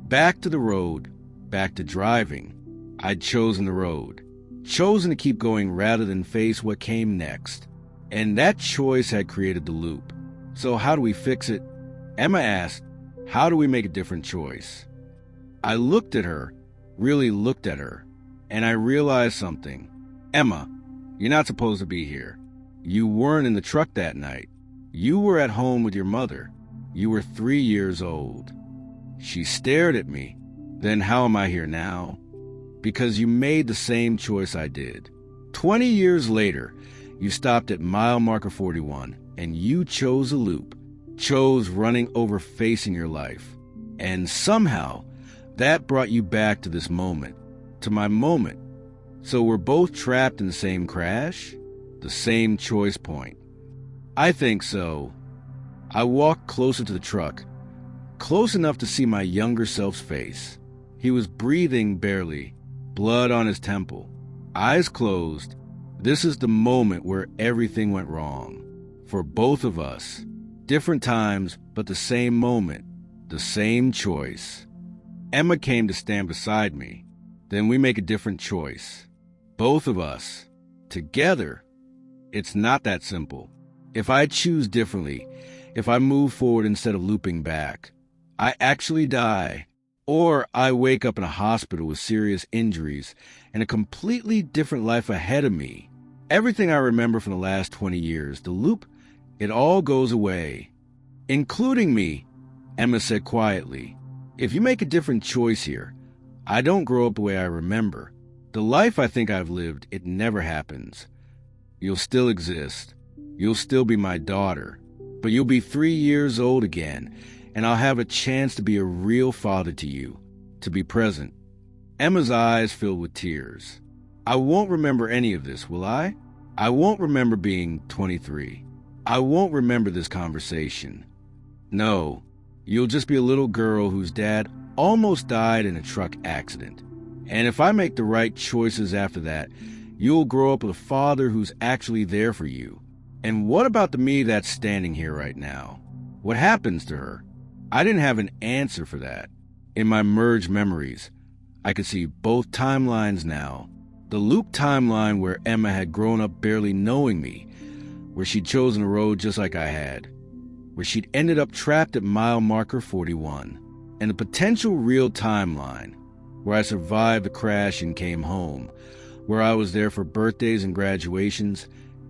back to the road, back to driving. I'd chosen the road, chosen to keep going rather than face what came next. And that choice had created the loop. So how do we fix it? Emma asked, how do we make a different choice? I looked at her, really looked at her, and I realized something. Emma, you're not supposed to be here. You weren't in the truck that night. You were at home with your mother. You were 3 years old. She stared at me. Then how am I here now? Because you made the same choice I did. 20 years later, you stopped at mile marker 41, and you chose a loop, chose running over facing your life. And somehow, that brought you back to this moment, to my moment. So we're both trapped in the same crash, the same choice point. I think so. I walked closer to the truck, close enough to see my younger self's face. He was breathing barely, blood on his temple, eyes closed. This is the moment where everything went wrong. For both of us. Different times, but the same moment, the same choice. Emma came to stand beside me. Then we make a different choice. Both of us. Together. It's not that simple. If I choose differently, if I move forward instead of looping back, I actually die. Or I wake up in a hospital with serious injuries and a completely different life ahead of me. Everything I remember from the last 20 years, the loop, it all goes away. Including me, Emma said quietly. If you make a different choice here, I don't grow up the way I remember. The life I think I've lived, it never happens. You'll still exist. You'll still be my daughter. But you'll be 3 years old again, and I'll have a chance to be a real father to you, to be present. Emma's eyes filled with tears. I won't remember any of this, will I? I won't remember being 23. I won't remember this conversation. No, you'll just be a little girl whose dad almost died in a truck accident. And if I make the right choices after that, you'll grow up with a father who's actually there for you. And what about the me that's standing here right now? What happens to her? I didn't have an answer for that. In my merged memories, I could see both timelines now. The loop timeline where Emma had grown up barely knowing me, where she'd chosen a road just like I had, where she'd ended up trapped at mile marker 41, and the potential real timeline, where I survived the crash and came home, where I was there for birthdays and graduations,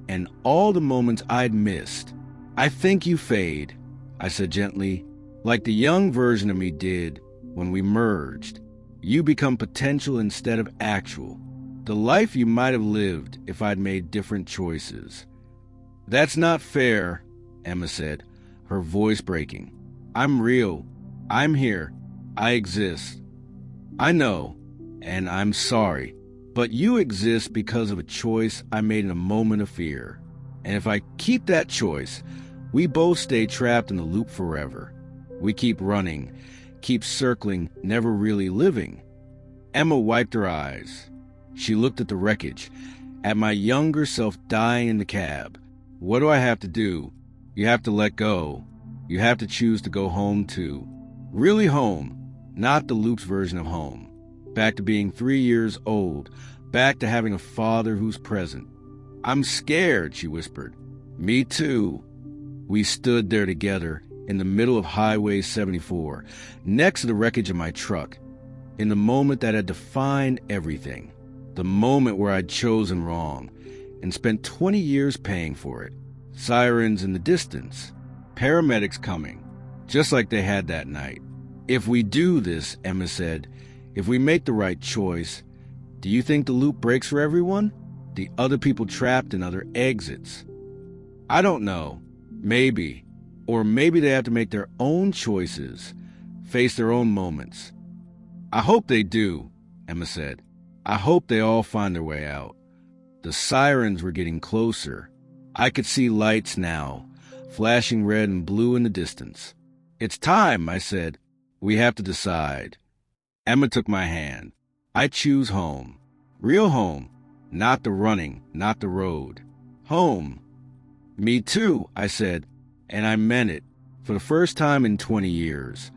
and all the moments I'd missed. I think you fade, I said gently. Like the young version of me did when we merged. You become potential instead of actual. The life you might have lived if I'd made different choices. That's not fair, Emma said, her voice breaking. I'm real. I'm here. I exist. I know, and I'm sorry, but you exist because of a choice I made in a moment of fear. And if I keep that choice, we both stay trapped in the loop forever. We keep running, keep circling, never really living. Emma wiped her eyes. She looked at the wreckage, at my younger self dying in the cab. What do I have to do? You have to let go. You have to choose to go home too. Really home, not the loop's version of home. Back to being 3 years old, back to having a father who's present. I'm scared, she whispered. Me too. We stood there together in the middle of Highway 74, next to the wreckage of my truck, in the moment that had defined everything, the moment where I'd chosen wrong and spent 20 years paying for it. Sirens in the distance, paramedics coming, just like they had that night. If we do this, Emma said, if we make the right choice, do you think the loop breaks for everyone? The other people trapped in other exits? I don't know. Maybe. Or maybe they have to make their own choices, face their own moments. I hope they do, Emma said. I hope they all find their way out. The sirens were getting closer. I could see lights now, flashing red and blue in the distance. It's time, I said. We have to decide. Emma took my hand. I choose home. Real home. Not the running, not the road. Home. Me too, I said, and I meant it. For the first time in 20 years,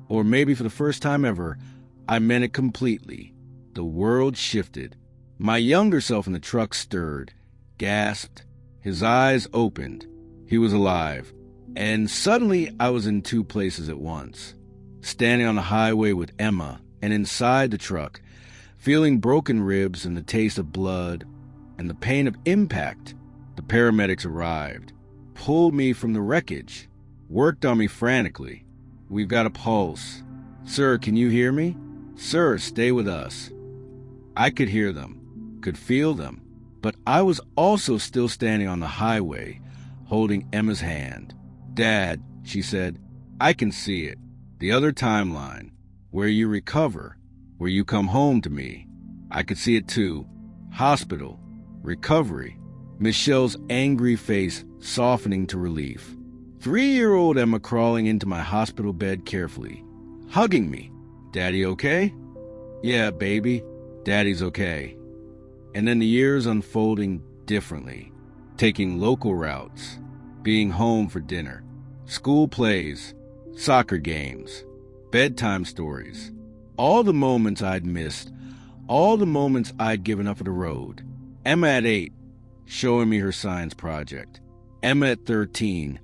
or maybe for the first time ever, I meant it completely. The world shifted. My younger self in the truck stirred, gasped. His eyes opened. He was alive. And suddenly I was in two places at once. Standing on the highway with Emma, and inside the truck, feeling broken ribs and the taste of blood and the pain of impact. The paramedics arrived, pulled me from the wreckage, worked on me frantically. We've got a pulse. Sir, can you hear me? Sir, stay with us. I could hear them, could feel them, but I was also still standing on the highway, holding Emma's hand. Dad, she said, I can see it. The other timeline, where you recover, where you come home to me. I could see it too. Hospital, recovery. Michelle's angry face softening to relief. 3-year-old Emma crawling into my hospital bed carefully, hugging me. Daddy okay? Yeah, baby, Daddy's okay. And then the years unfolding differently, taking local routes, being home for dinner, school plays, soccer games, bedtime stories, all the moments I'd missed, all the moments I'd given up for the road. Emma at 8, showing me her science project. Emma at 13,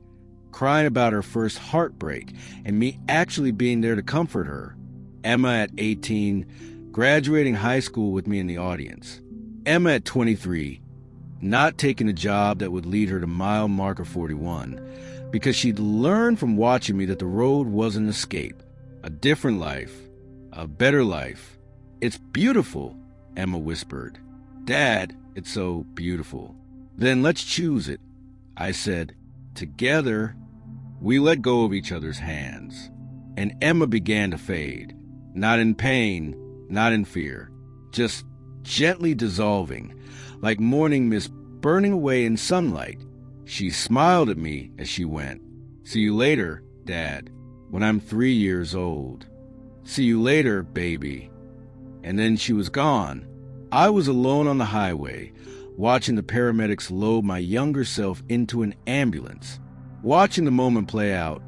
crying about her first heartbreak and me actually being there to comfort her. Emma at 18, graduating high school with me in the audience. Emma at 23, not taking a job that would lead her to mile marker 41 because she'd learned from watching me that the road was an escape, a different life, a better life. It's beautiful, Emma whispered. Dad, it's so beautiful. Then let's choose it, I said. Together, we let go of each other's hands. And Emma began to fade, not in pain, not in fear, just gently dissolving, like morning mist burning away in sunlight. She smiled at me as she went. See you later, Dad, when I'm 3 years old. See you later, baby. And then she was gone. I was alone on the highway, watching the paramedics load my younger self into an ambulance, watching the moment play out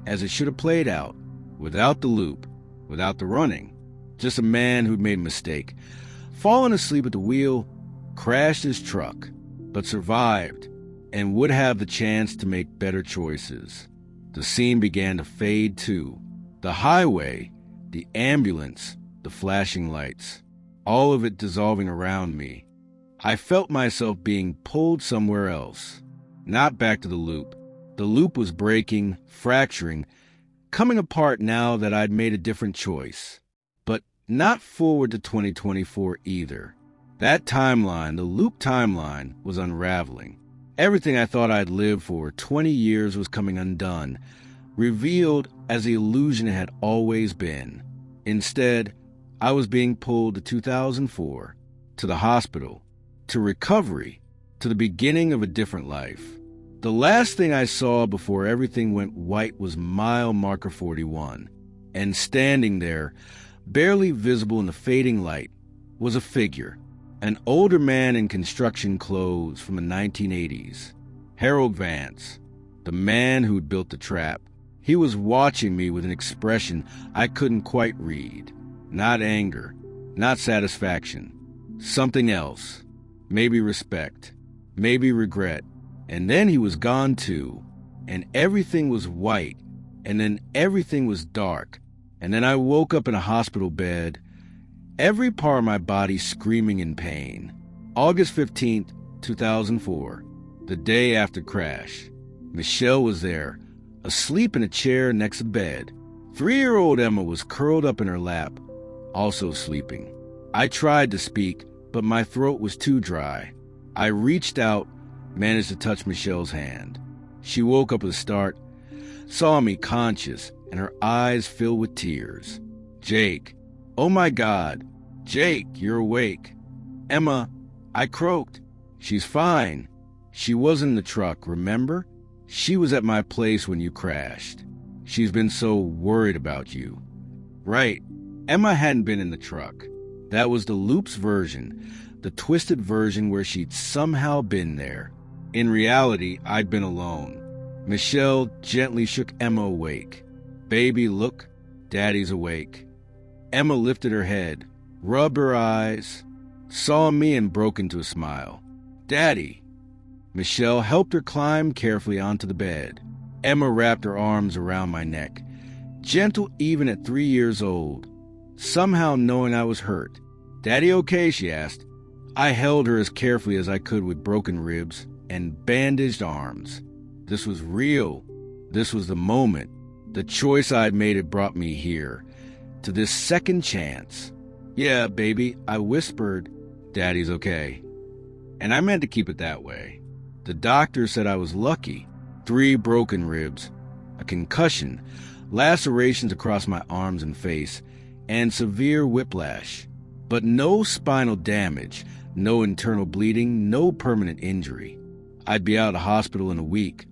as it should have played out, without the loop, without the running. Just a man who'd made a mistake, fallen asleep at the wheel, crashed his truck, but survived and would have the chance to make better choices. The scene began to fade too. The highway, the ambulance, the flashing lights, all of it dissolving around me. I felt myself being pulled somewhere else, not back to the loop. The loop was breaking, fracturing, coming apart now that I'd made a different choice. But not forward to 2024 either. That timeline, the loop timeline, was unraveling. Everything I thought I'd lived for 20 years was coming undone, revealed as the illusion it had always been. Instead, I was being pulled to 2004, to the hospital, to recovery, to the beginning of a different life. The last thing I saw before everything went white was mile marker 41, and standing there, barely visible in the fading light, was a figure, an older man in construction clothes from the 1980s, Harold Vance, the man who'd built the trap. He was watching me with an expression I couldn't quite read. Not anger, not satisfaction, something else. Maybe respect, maybe regret. And then he was gone too, and everything was white, and then everything was dark, and then I woke up in a hospital bed, every part of my body screaming in pain. August 15th, 2004, the day after crash. Michelle was there, asleep in a chair next to bed. 3-year-old Emma was curled up in her lap, also sleeping. I tried to speak, but my throat was too dry. I reached out, managed to touch Michelle's hand. She woke up with a start, saw me conscious, and her eyes filled with tears. Jake, oh my God, Jake, you're awake. Emma, I croaked. She's fine. She wasn't in the truck, remember? She was at my place when you crashed. She's been so worried about you. Right, Emma hadn't been in the truck. That was the loop's version, the twisted version where she'd somehow been there. In reality, I'd been alone. Michelle gently shook Emma awake. Baby, look, Daddy's awake. Emma lifted her head, rubbed her eyes, saw me and broke into a smile. Daddy. Michelle helped her climb carefully onto the bed. Emma wrapped her arms around my neck, gentle even at 3 years old, somehow knowing I was hurt. Daddy okay? She asked. I held her as carefully as I could with broken ribs and bandaged arms. This was real. This was the moment. The choice I'd made had brought me here, to this second chance. Yeah, baby, I whispered, Daddy's okay. And I meant to keep it that way. The doctor said I was lucky. 3 broken ribs, a concussion, lacerations across my arms and face, and severe whiplash. But no spinal damage, no internal bleeding, no permanent injury. I'd be out of the hospital in a week,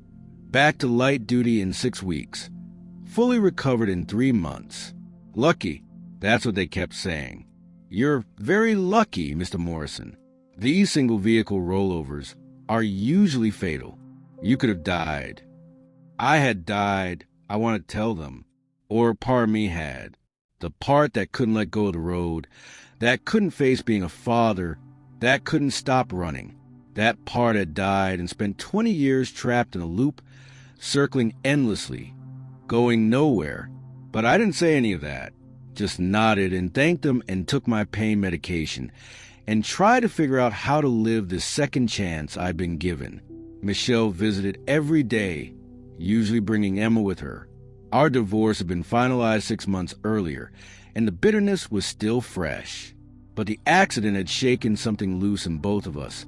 back to light duty in 6 weeks, fully recovered in 3 months. Lucky, that's what they kept saying. You're very lucky, Mr. Morrison. These single vehicle rollovers are usually fatal. You could have died. I had died, I want to tell them. Or part of me had. The part that couldn't let go of the road, that couldn't face being a father, that couldn't stop running. That part had died and spent 20 years trapped in a loop, circling endlessly, going nowhere. But I didn't say any of that. Just nodded and thanked them and took my pain medication and tried to figure out how to live this second chance I'd been given. Michelle visited every day, usually bringing Emma with her. Our divorce had been finalized 6 months earlier, and the bitterness was still fresh. But the accident had shaken something loose in both of us,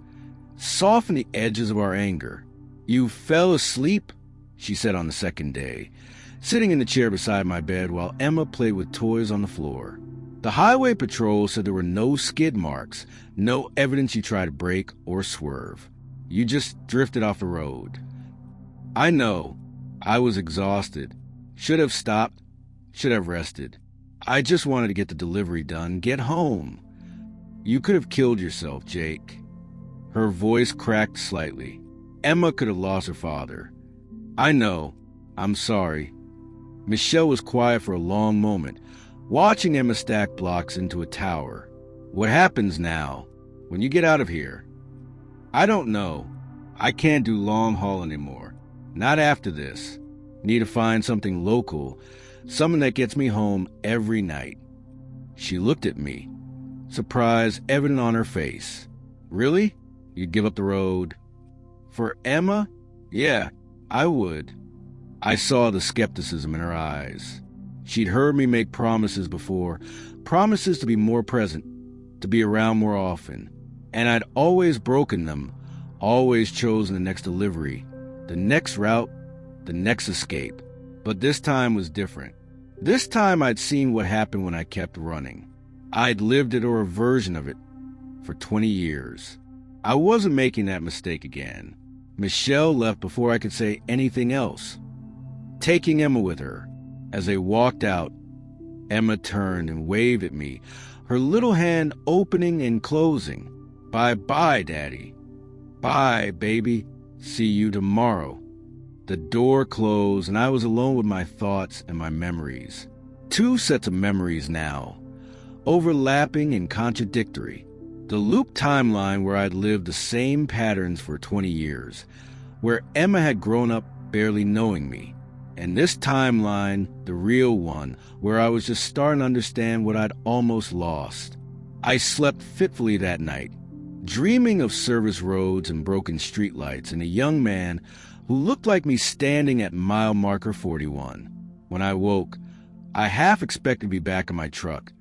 softened the edges of our anger. You fell asleep, she said on the second day, sitting in the chair beside my bed while Emma played with toys on the floor. The highway patrol said there were no skid marks, no evidence you tried to brake or swerve. You just drifted off the road. I know. I was exhausted. Should have stopped. Should have rested. I just wanted to get the delivery done, get home. You could have killed yourself, Jake. Her voice cracked slightly. Emma could have lost her father. I know. I'm sorry. Michelle was quiet for a long moment, watching Emma stack blocks into a tower. What happens now, when you get out of here? I don't know. I can't do long haul anymore. Not after this. Need to find something local, something that gets me home every night. She looked at me, surprise evident on her face. Really? You'd give up the road? For Emma? Yeah, I would. I saw the skepticism in her eyes. She'd heard me make promises before, promises to be more present, to be around more often. And I'd always broken them, always chosen the next delivery, the next route, the next escape. But this time was different. This time I'd seen what happened when I kept running. I'd lived it or a version of it for 20 years. I wasn't making that mistake again. Michelle left before I could say anything else, taking Emma with her. As they walked out, Emma turned and waved at me, her little hand opening and closing. Bye-bye, Daddy. Bye, baby. See you tomorrow. The door closed, and I was alone with my thoughts and my memories. Two sets of memories now, overlapping and contradictory. The loop timeline where I'd lived the same patterns for 20 years, where Emma had grown up barely knowing me. And this timeline, the real one, where I was just starting to understand what I'd almost lost. I slept fitfully that night, dreaming of service roads and broken streetlights and a young man who looked like me standing at mile marker 41. When I woke, I half expected to be back in my truck,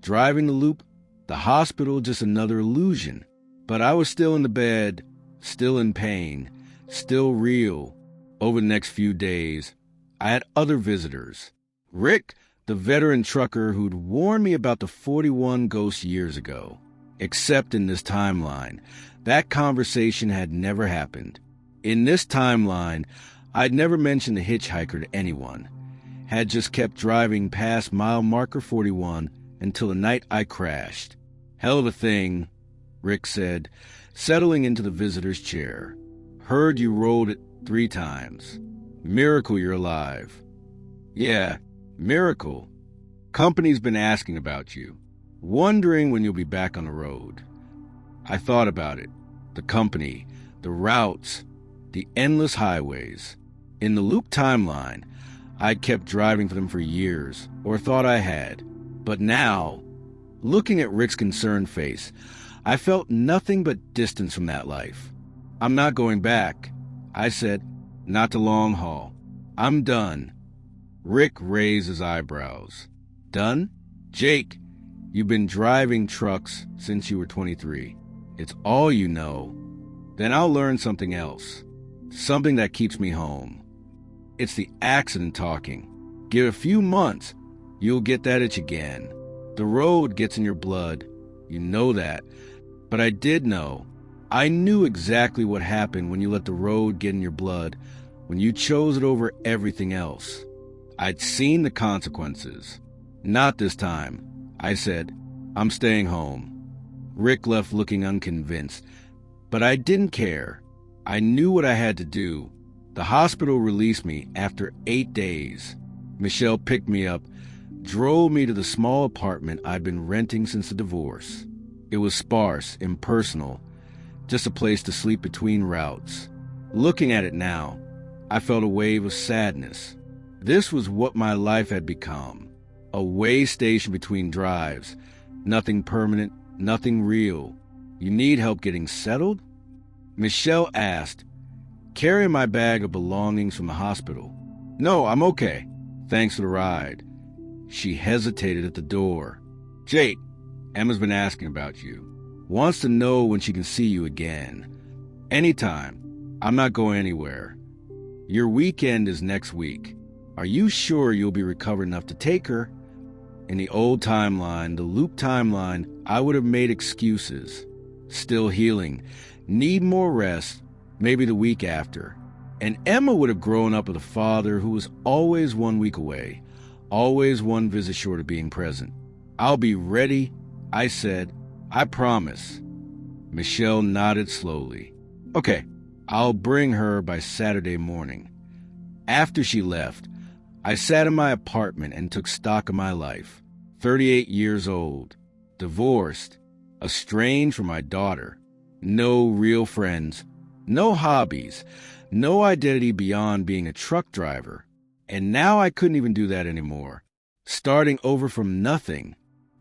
driving the loop, the hospital just another illusion. But I was still in the bed, still in pain, still real. Over the next few days, I had other visitors. Rick, the veteran trucker who'd warned me about the 41 ghosts years ago. Except in this timeline, that conversation had never happened. In this timeline, I'd never mentioned the hitchhiker to anyone. Had just kept driving past mile marker 41 until the night I crashed. Hell of a thing, Rick said, settling into the visitor's chair. Heard you rolled it 3 times. Miracle you're alive. Yeah, miracle. Company's been asking about you, wondering when you'll be back on the road. I thought about it. The company, the routes, the endless highways. In the loop timeline, I'd kept driving for them for years, or thought I had. But now, looking at Rick's concerned face, I felt nothing but distance from that life. I'm not going back, I said. Not the long haul. I'm done. Rick raised his eyebrows. Done? Jake, you've been driving trucks since you were 23. It's all you know. Then I'll learn something else. Something that keeps me home. It's the accident talking. Give a few months, you'll get that itch again. The road gets in your blood. You know that. But I did know. I knew exactly what happened when you let the road get in your blood, when you chose it over everything else. I'd seen the consequences. Not this time, I said. I'm staying home. Rick left looking unconvinced, but I didn't care. I knew what I had to do. The hospital released me after 8 days. Michelle picked me up, drove me to the small apartment I'd been renting since the divorce. It was sparse, impersonal, just a place to sleep between routes. Looking at it now, I felt a wave of sadness. This was what my life had become. A way station between drives. Nothing permanent, nothing real. You need help getting settled? Michelle asked, carrying my bag of belongings from the hospital. No, I'm okay. Thanks for the ride. She hesitated at the door. Jake, Emma's been asking about you. Wants to know when she can see you again. Anytime. I'm not going anywhere. Your weekend is next week. Are you sure you'll be recovered enough to take her? In the old timeline, the loop timeline, I would have made excuses. Still healing. Need more rest. Maybe the week after. And Emma would have grown up with a father who was always 1 week away. Always one visit short of being present. I'll be ready, I said. I promise. Michelle nodded slowly. Okay, I'll bring her by Saturday morning. After she left, I sat in my apartment and took stock of my life. 38 years old, divorced, estranged from my daughter, no real friends, no hobbies, no identity beyond being a truck driver. And now I couldn't even do that anymore. Starting over from nothing.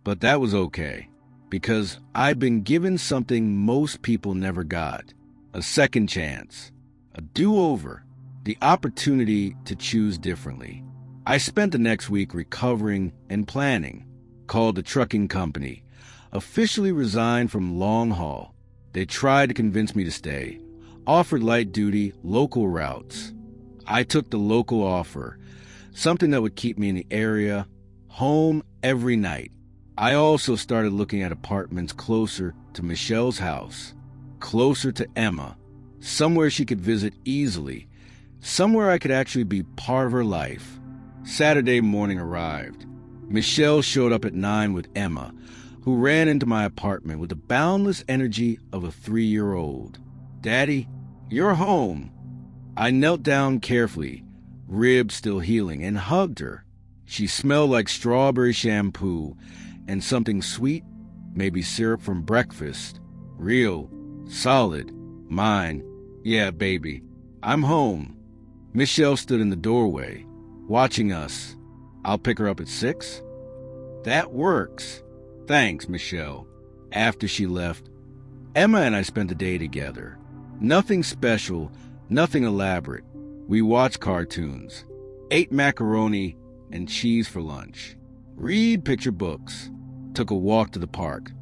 But that was okay, because I'd been given something most people never got. A second chance. A do-over. the opportunity to choose differently. I spent the next week recovering and planning. Called the trucking company. Officially resigned from long haul. They tried to convince me to stay. Offered light duty, local routes. I took the local offer. Something that would keep me in the area, home every night. I also started looking at apartments closer to Michelle's house. Closer to Emma. Somewhere she could visit easily. Somewhere I could actually be part of her life. Saturday morning arrived. Michelle showed up at 9 with Emma, who ran into my apartment with the boundless energy of a 3-year-old. "Daddy, you're home." I knelt down carefully, ribs still healing, and hugged her. She smelled like strawberry shampoo and something sweet, maybe syrup from breakfast. Real, solid, mine. "Yeah, baby, I'm home." Michelle stood in the doorway, watching us. "I'll pick her up at 6? "That works." "Thanks, Michelle." After she left, Emma and I spent the day together. Nothing special, nothing elaborate. We watched cartoons, ate macaroni and cheese for lunch, read picture books, took a walk to the park,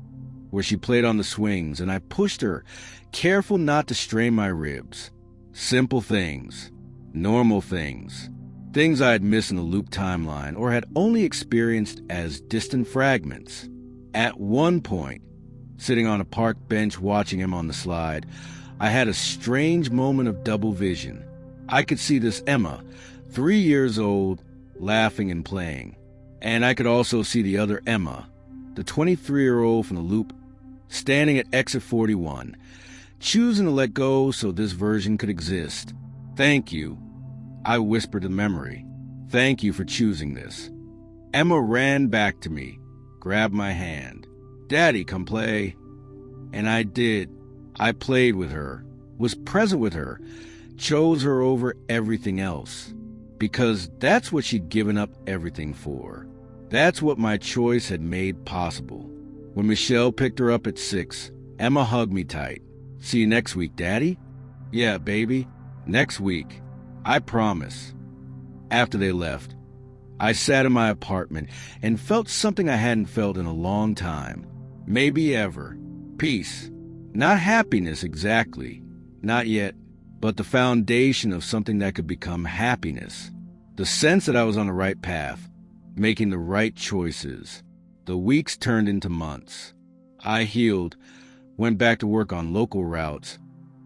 where she played on the swings, and I pushed her, careful not to strain my ribs. Simple things, normal things. Things I had missed in the loop timeline or had only experienced as distant fragments. At one point, sitting on a park bench watching him on the slide, I had a strange moment of double vision. I could see this Emma, 3 years old, laughing and playing. And I could also see the other Emma, the 23-year-old from the loop, standing at exit 41, choosing to let go so this version could exist. "Thank you," I whispered to memory. "Thank you for choosing this." Emma ran back to me, grabbed my hand. "Daddy, come play." And I did. I played with her, was present with her, chose her over everything else. Because that's what she'd given up everything for. That's what my choice had made possible. When Michelle picked her up at 6, Emma hugged me tight. "See you next week, Daddy?" "Yeah, baby. Next week. I promise." After they left, I sat in my apartment and felt something I hadn't felt in a long time. Maybe ever. Peace. Not happiness exactly. Not yet. But the foundation of something that could become happiness. The sense that I was on the right path, making the right choices. The weeks turned into months. I healed, went back to work on local routes,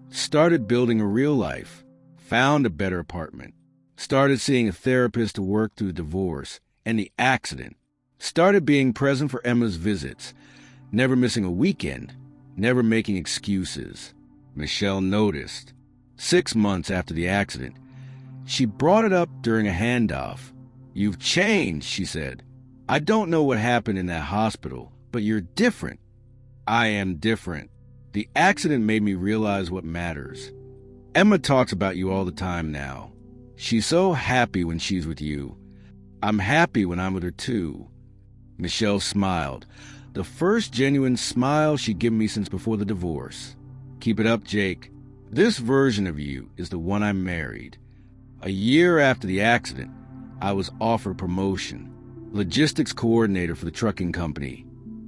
started building a real life. Found a better apartment. Started seeing a therapist to work through divorce and the accident. Started being present for Emma's visits, never missing a weekend, never making excuses. Michelle noticed. 6 months after the accident, she brought it up during a handoff. "You've changed," she said. "I don't know what happened in that hospital, but you're different." I am different. The accident made me realize what matters. Emma talks about you all the time now. She's so happy when she's with you. I'm happy when I'm with her too. Michelle smiled, the first genuine smile she'd given me since before the divorce. "Keep it up, Jake. This version of you is the one I married." A year after the accident, I was offered promotion. Logistics coordinator for the trucking company.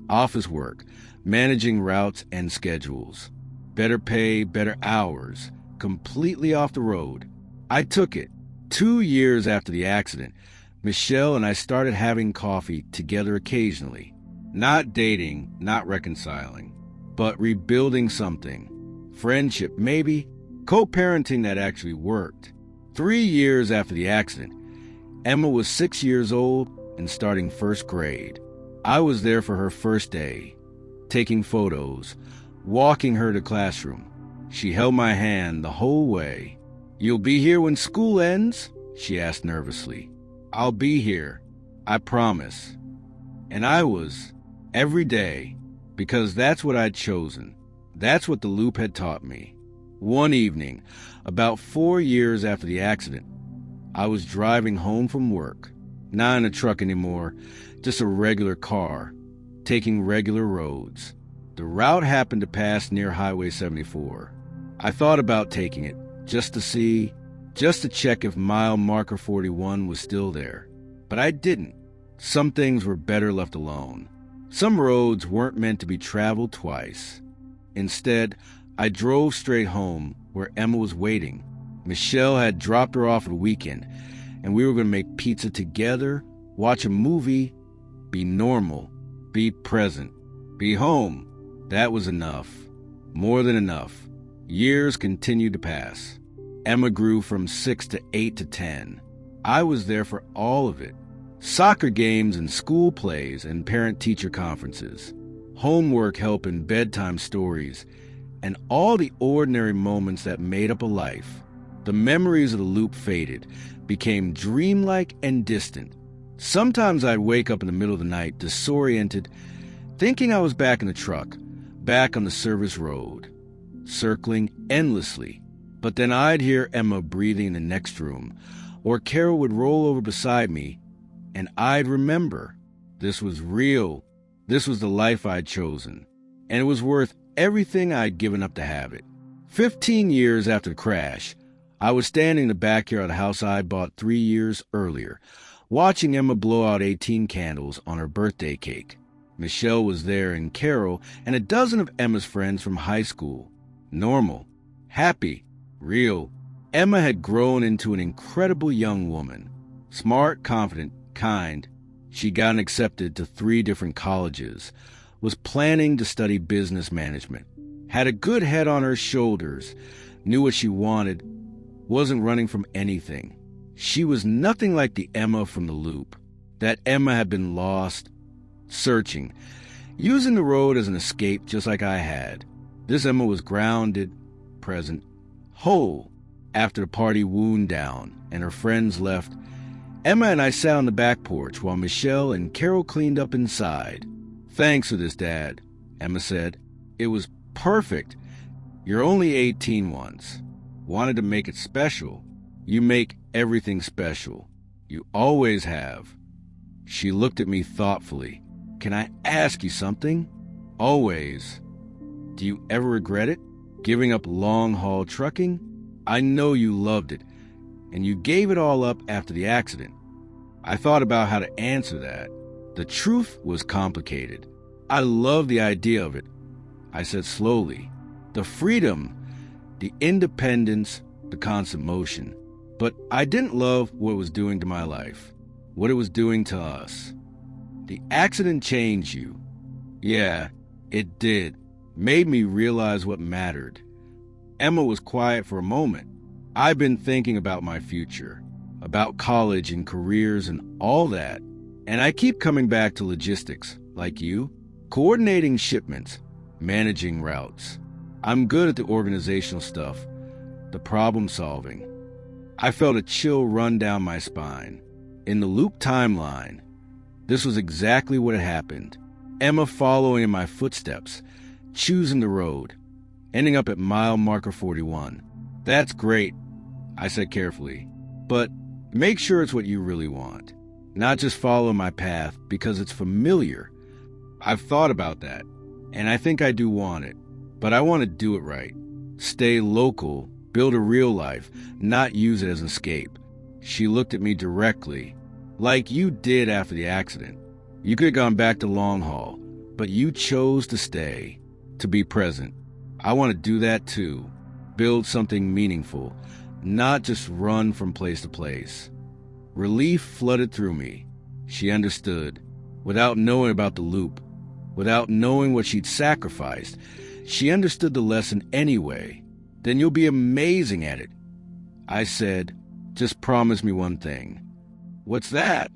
Office work, managing routes and schedules. Better pay, better hours. Completely off the road. I took it. 2 years after the accident, Michelle and I started having coffee together occasionally. Not dating, not reconciling, but rebuilding something. Friendship, maybe. Co-parenting that actually worked. 3 years after the accident, Emma was 6 years old and starting first grade. I was there for her first day, taking photos, walking her to classroom. She held my hand the whole way. "You'll be here when school ends?" she asked nervously. "I'll be here. I promise." And I was, every day, because that's what I'd chosen. That's what the loop had taught me. One evening, about 4 years after the accident, I was driving home from work. Not in a truck anymore, just a regular car, taking regular roads. The route happened to pass near Highway 74. I thought about taking it, just to see, just to check if mile marker 41 was still there. But I didn't. Some things were better left alone. Some roads weren't meant to be traveled twice. Instead, I drove straight home where Emma was waiting. Michelle had dropped her off for the weekend, and we were going to make pizza together, watch a movie, be normal, be present, be home. That was enough. More than enough. Years continued to pass. Emma grew from 6 to 8 to 10. I was there for all of it. Soccer games and school plays and parent-teacher conferences. Homework help and bedtime stories. And all the ordinary moments that made up a life. The memories of the loop faded, became dreamlike and distant. Sometimes I'd wake up in the middle of the night, disoriented, thinking I was back in the truck, back on the service road, circling endlessly. But then I'd hear Emma breathing in the next room, or Carol would roll over beside me, and I'd remember. This was real. This was the life I'd chosen, and it was worth everything I'd given up to have it. 15 years after the crash, I was standing in the backyard of the house I bought 3 years earlier, watching Emma blow out 18 candles on her birthday cake. Michelle was there, and Carol, and a dozen of Emma's friends from high school. Normal, happy, real. Emma had grown into an incredible young woman. Smart, confident, kind. She'd gotten accepted to 3 different colleges, was planning to study business management, had a good head on her shoulders, knew what she wanted, wasn't running from anything. She was nothing like the Emma from the loop. That Emma had been lost, searching, using the road as an escape just like I had. This Emma was grounded, present, whole. After the party wound down and her friends left, Emma and I sat on the back porch while Michelle and Carol cleaned up inside. "Thanks for this, Dad," Emma said. "It was perfect. You're only 18 once. Wanted to make it special. You make everything special. You always have." She looked at me thoughtfully. "Can I ask you something?" "Always." "Do you ever regret it? Giving up long-haul trucking? I know you loved it, and you gave it all up after the accident." I thought about how to answer that. The truth was complicated. I loved the idea of it. I said slowly. The freedom, the independence, the constant motion. But I didn't love what it was doing to my life, what it was doing to us. The accident changed you. Yeah, it did. Made me realize what mattered. Emma was quiet for a moment. I've been thinking about my future, about college and careers and all that. And I keep coming back to logistics, like you, coordinating shipments, managing routes. I'm good at the organizational stuff, the problem solving. I felt a chill run down my spine. In the loop timeline, this was exactly what had happened. Emma following in my footsteps, choosing the road, ending up at mile marker 41. That's great, I said carefully, but make sure it's what you really want. Not just follow my path because it's familiar. I've thought about that, and I think I do want it, but I want to do it right. Stay local, build a real life, not use it as an escape. She looked at me directly, like you did after the accident. You could have gone back to long haul, but you chose to stay, to be present. I want to do that too. Build something meaningful, not just run from place to place. Relief flooded through me. She understood. Without knowing about the loop, without knowing what she'd sacrificed, she understood the lesson anyway. Then you'll be amazing at it. I said, just promise me one thing. What's that?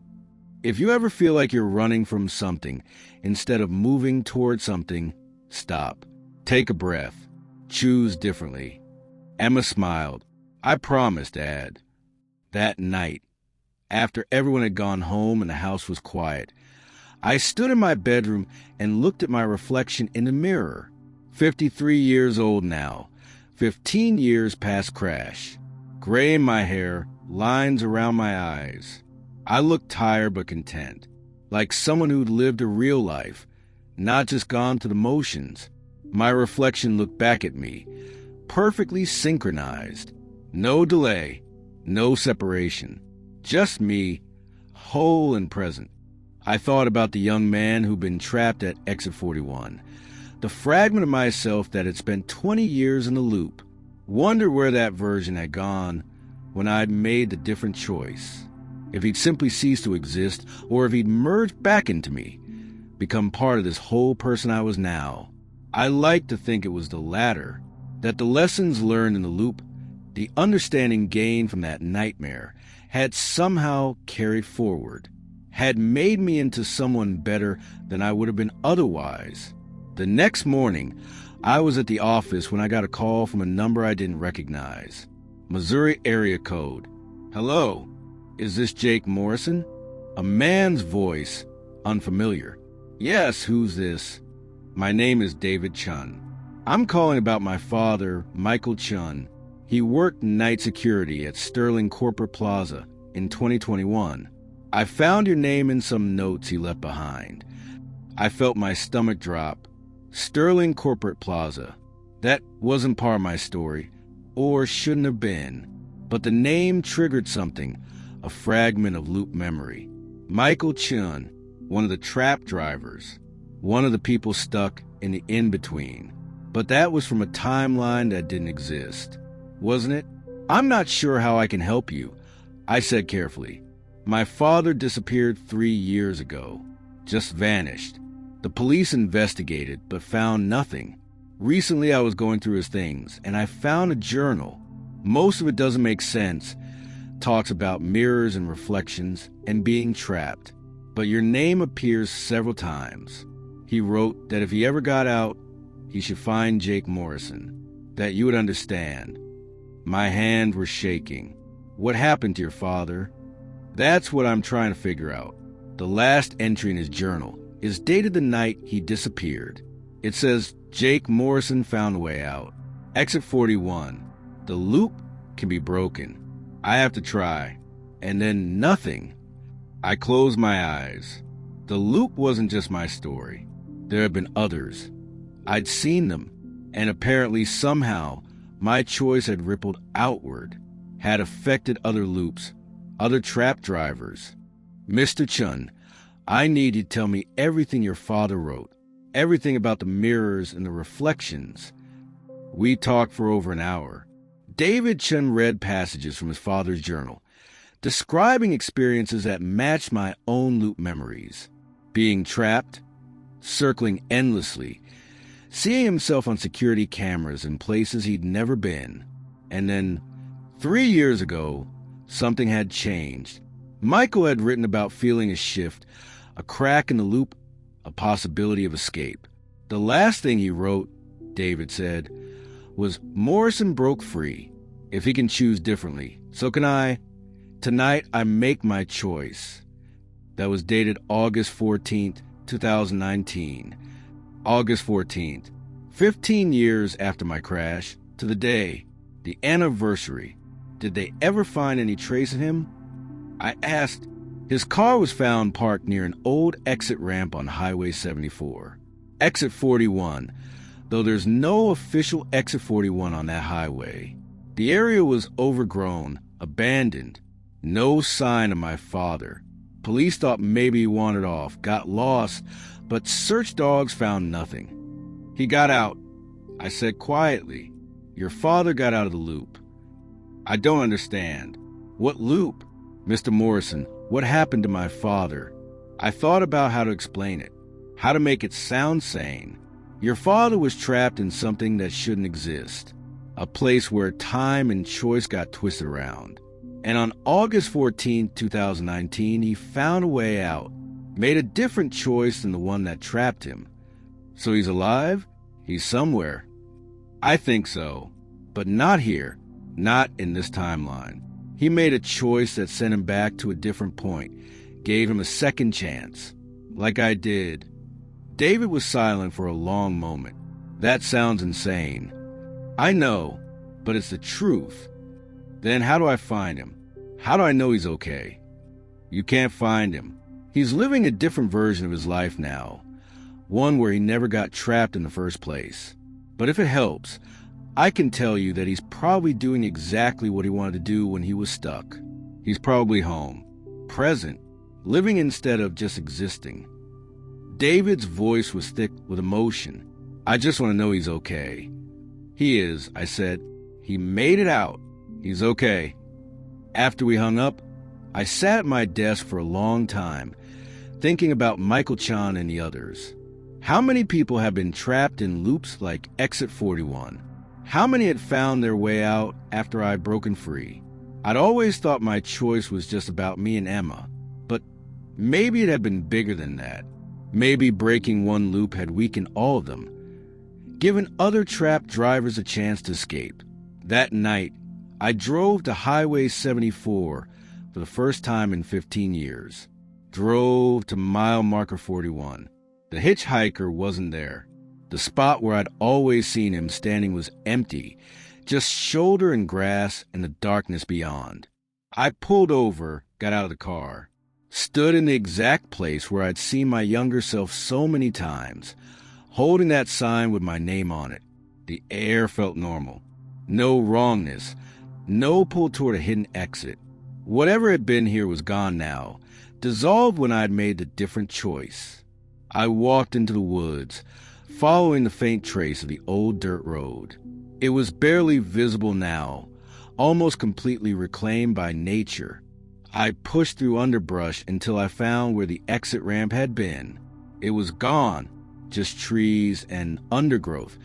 If you ever feel like you're running from something instead of moving toward something, stop. Take a breath. Choose differently. Emma smiled. I promise, Dad. That night, after everyone had gone home and the house was quiet, I stood in my bedroom and looked at my reflection in the mirror. 53 years old now, 15 years past crash. Gray in my hair, lines around my eyes. I looked tired but content, like someone who'd lived a real life, not just gone through the motions. My reflection looked back at me, perfectly synchronized. No delay, No separation. Just me, whole and present. I thought about the young man who'd been trapped at exit 41, the fragment of myself that had spent 20 years in the loop. Wondered where that version had gone when I'd made the different choice. If he'd simply ceased to exist, or if he'd merged back into me, become part of this whole person I was now. I like to think it was the latter, that the lessons learned in the loop, the understanding gained from that nightmare, had somehow carried forward, had made me into someone better than I would have been otherwise. The next morning, I was at the office when I got a call from a number I didn't recognize. Missouri area code. Hello, is this Jake Morrison? A man's voice, unfamiliar. Yes, who's this? My name is David Chun. I'm calling about my father, Michael Chun. He worked night security at Sterling Corporate Plaza in 2021. I found your name in some notes he left behind. I felt my stomach drop. Sterling Corporate Plaza. That wasn't part of my story, or shouldn't have been. But the name triggered something, a fragment of loop memory. Michael Chun, one of the trap drivers, one of the people stuck in the in-between. But that was from a timeline that didn't exist, wasn't it? I'm not sure how I can help you, I said carefully. My father disappeared 3 years ago, just vanished. The police investigated, but found nothing. Recently, I was going through his things, and I found a journal. Most of it doesn't make sense. Talks about mirrors and reflections and being trapped. But your name appears several times. He wrote that if he ever got out, he should find Jake Morrison, that you would understand. My hands were shaking. What happened to your father? That's what I'm trying to figure out. The last entry in his journal is dated the night he disappeared. It says, Jake Morrison found a way out. Exit 41. The loop can be broken. I have to try. And then nothing. I closed my eyes. The loop wasn't just my story. There had been others. I'd seen them. And apparently somehow my choice had rippled outward, had affected other loops, other trap drivers. Mr. Chun, I need you to tell me everything your father wrote, everything about the mirrors and the reflections. We talked for over an hour. David Chun read passages from his father's journal, describing experiences that matched my own loop memories. Being trapped, circling endlessly, seeing himself on security cameras in places he'd never been. And then, 3 years ago, something had changed. Michael had written about feeling a shift, a crack in the loop, a possibility of escape. The last thing he wrote, David said, was Morrison broke free. If he can choose differently, so can I. Tonight I make my choice. That was dated August 14th, 2019. August 14th, 15 years after my crash, to the day, the anniversary. Did they ever find any trace of him? I asked. His car was found parked near an old exit ramp on Highway 74. Exit 41, though there's no official exit 41 on that highway. The area was overgrown, abandoned. No sign of my father. Police thought maybe he wandered off, got lost, but search dogs found nothing. He got out. I said quietly, your father got out of the loop. I don't understand. What loop? Mr. Morrison, what happened to my father? I thought about how to explain it, how to make it sound sane. Your father was trapped in something that shouldn't exist, a place where time and choice got twisted around. And on August 14, 2019, he found a way out, made a different choice than the one that trapped him. So he's alive? He's somewhere. I think so, but not here, not in this timeline. He made a choice that sent him back to a different point, gave him a second chance, like I did. David was silent for a long moment. That sounds insane. I know, but it's the truth. Then how do I find him? How do I know he's okay? You can't find him. He's living a different version of his life now, one where he never got trapped in the first place. But if it helps, I can tell you that he's probably doing exactly what he wanted to do when he was stuck. He's probably home, present, living instead of just existing. David's voice was thick with emotion. I just want to know he's okay. He is, I said. He made it out. He's okay. After we hung up, I sat at my desk for a long time, thinking about Michael Chan and the others. How many people have been trapped in loops like Exit 41? How many had found their way out after I'd broken free? I'd always thought my choice was just about me and Emma, but maybe it had been bigger than that. Maybe breaking one loop had weakened all of them, given other trapped drivers a chance to escape. That night, I drove to Highway 74 for the first time in 15 years. Drove to mile marker 41. The hitchhiker wasn't there. The spot where I'd always seen him standing was empty, just shoulder and grass and the darkness beyond. I pulled over, got out of the car, stood in the exact place where I'd seen my younger self so many times, holding that sign with my name on it. The air felt normal. No wrongness. No pull toward a hidden exit. Whatever had been here was gone now, dissolved when I'd made the different choice. I walked into the woods, following the faint trace of the old dirt road. It was barely visible now, almost completely reclaimed by nature. I pushed through underbrush until I found where the exit ramp had been. It was gone, just trees and undergrowth.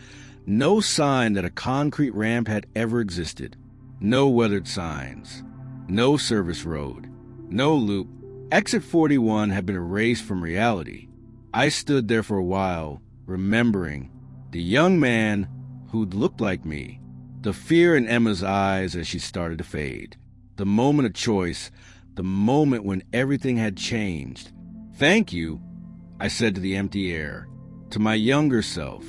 No sign that a concrete ramp had ever existed. No weathered signs. No service road. No loop. Exit 41 had been erased from reality. I stood there for a while, remembering the young man who'd looked like me, the fear in Emma's eyes as she started to fade, the moment of choice, the moment when everything had changed. Thank you, I said to the empty air, to my younger self,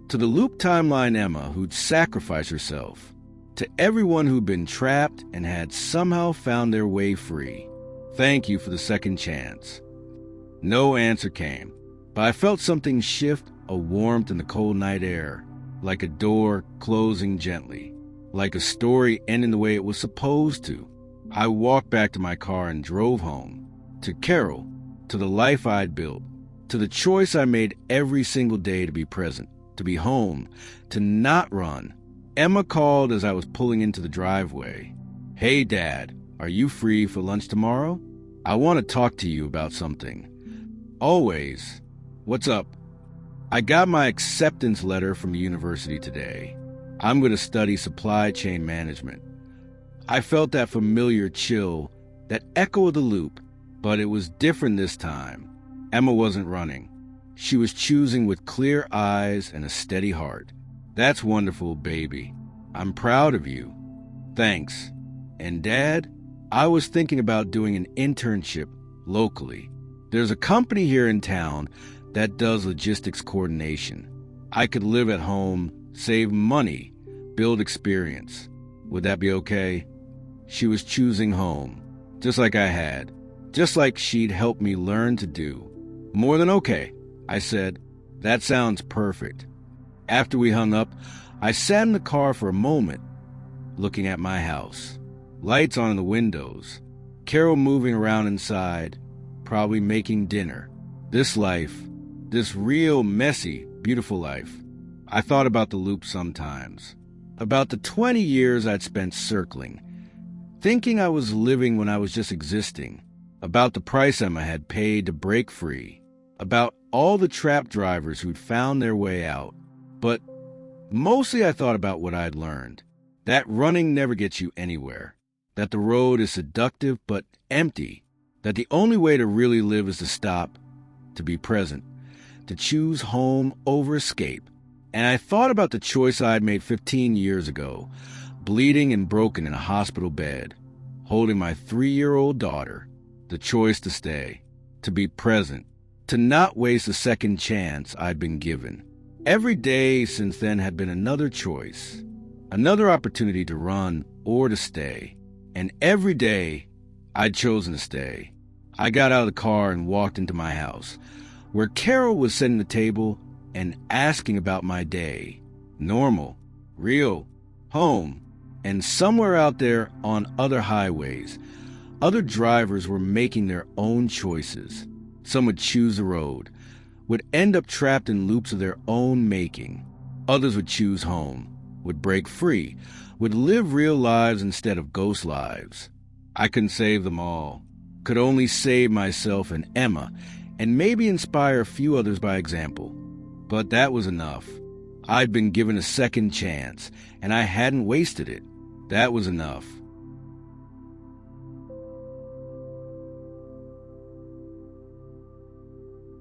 to the loop timeline Emma who'd sacrificed herself, to everyone who'd been trapped and had somehow found their way free. Thank you for the second chance. No answer came, but I felt something shift, a warmth in the cold night air, like a door closing gently, like a story ending the way it was supposed to. I walked back to my car and drove home, to Carol, to the life I'd built, to the choice I made every single day to be present, to be home, to not run. Emma called as I was pulling into the driveway. Hey, Dad, are you free for lunch tomorrow? I want to talk to you about something. Always. What's up? I got my acceptance letter from the university today. I'm going to study supply chain management. I felt that familiar chill, that echo of the loop, but it was different this time. Emma wasn't running. She was choosing with clear eyes and a steady heart. That's wonderful, baby. I'm proud of you. Thanks. And Dad, I was thinking about doing an internship locally. There's a company here in town that does logistics coordination. I could live at home, save money, build experience. Would that be okay? She was choosing home, just like I had, just like she'd helped me learn to do. More than okay, I said. That sounds perfect. After we hung up, I sat in the car for a moment, looking at my house. Lights on in the windows. Carol moving around inside, probably making dinner. This life, this real, messy, beautiful life. I thought about the loop sometimes. About the 20 years I'd spent circling, thinking I was living when I was just existing. About the price Emma had paid to break free. About all the trap drivers who'd found their way out. But mostly I thought about what I'd learned. That running never gets you anywhere. That the road is seductive but empty. That the only way to really live is to stop, to be present, to choose home over escape. And I thought about the choice I'd made 15 years ago, bleeding and broken in a hospital bed, holding my 3-year-old daughter. The choice to stay, to be present, to not waste a second chance I'd been given. Every day since then had been another choice, another opportunity to run or to stay. And every day I'd chosen to stay. I got out of the car and walked into my house, where Carol was setting the table and asking about my day. Normal. real, home, and somewhere out there on other highways, other drivers were making their own choices. Some would choose the road, would end up trapped in loops of their own making. Others would choose home, would break free, would live real lives instead of ghost lives. I couldn't save them all, could only save myself and Emma, and maybe inspire a few others by example. But that was enough. I'd been given a second chance, and I hadn't wasted it. That was enough.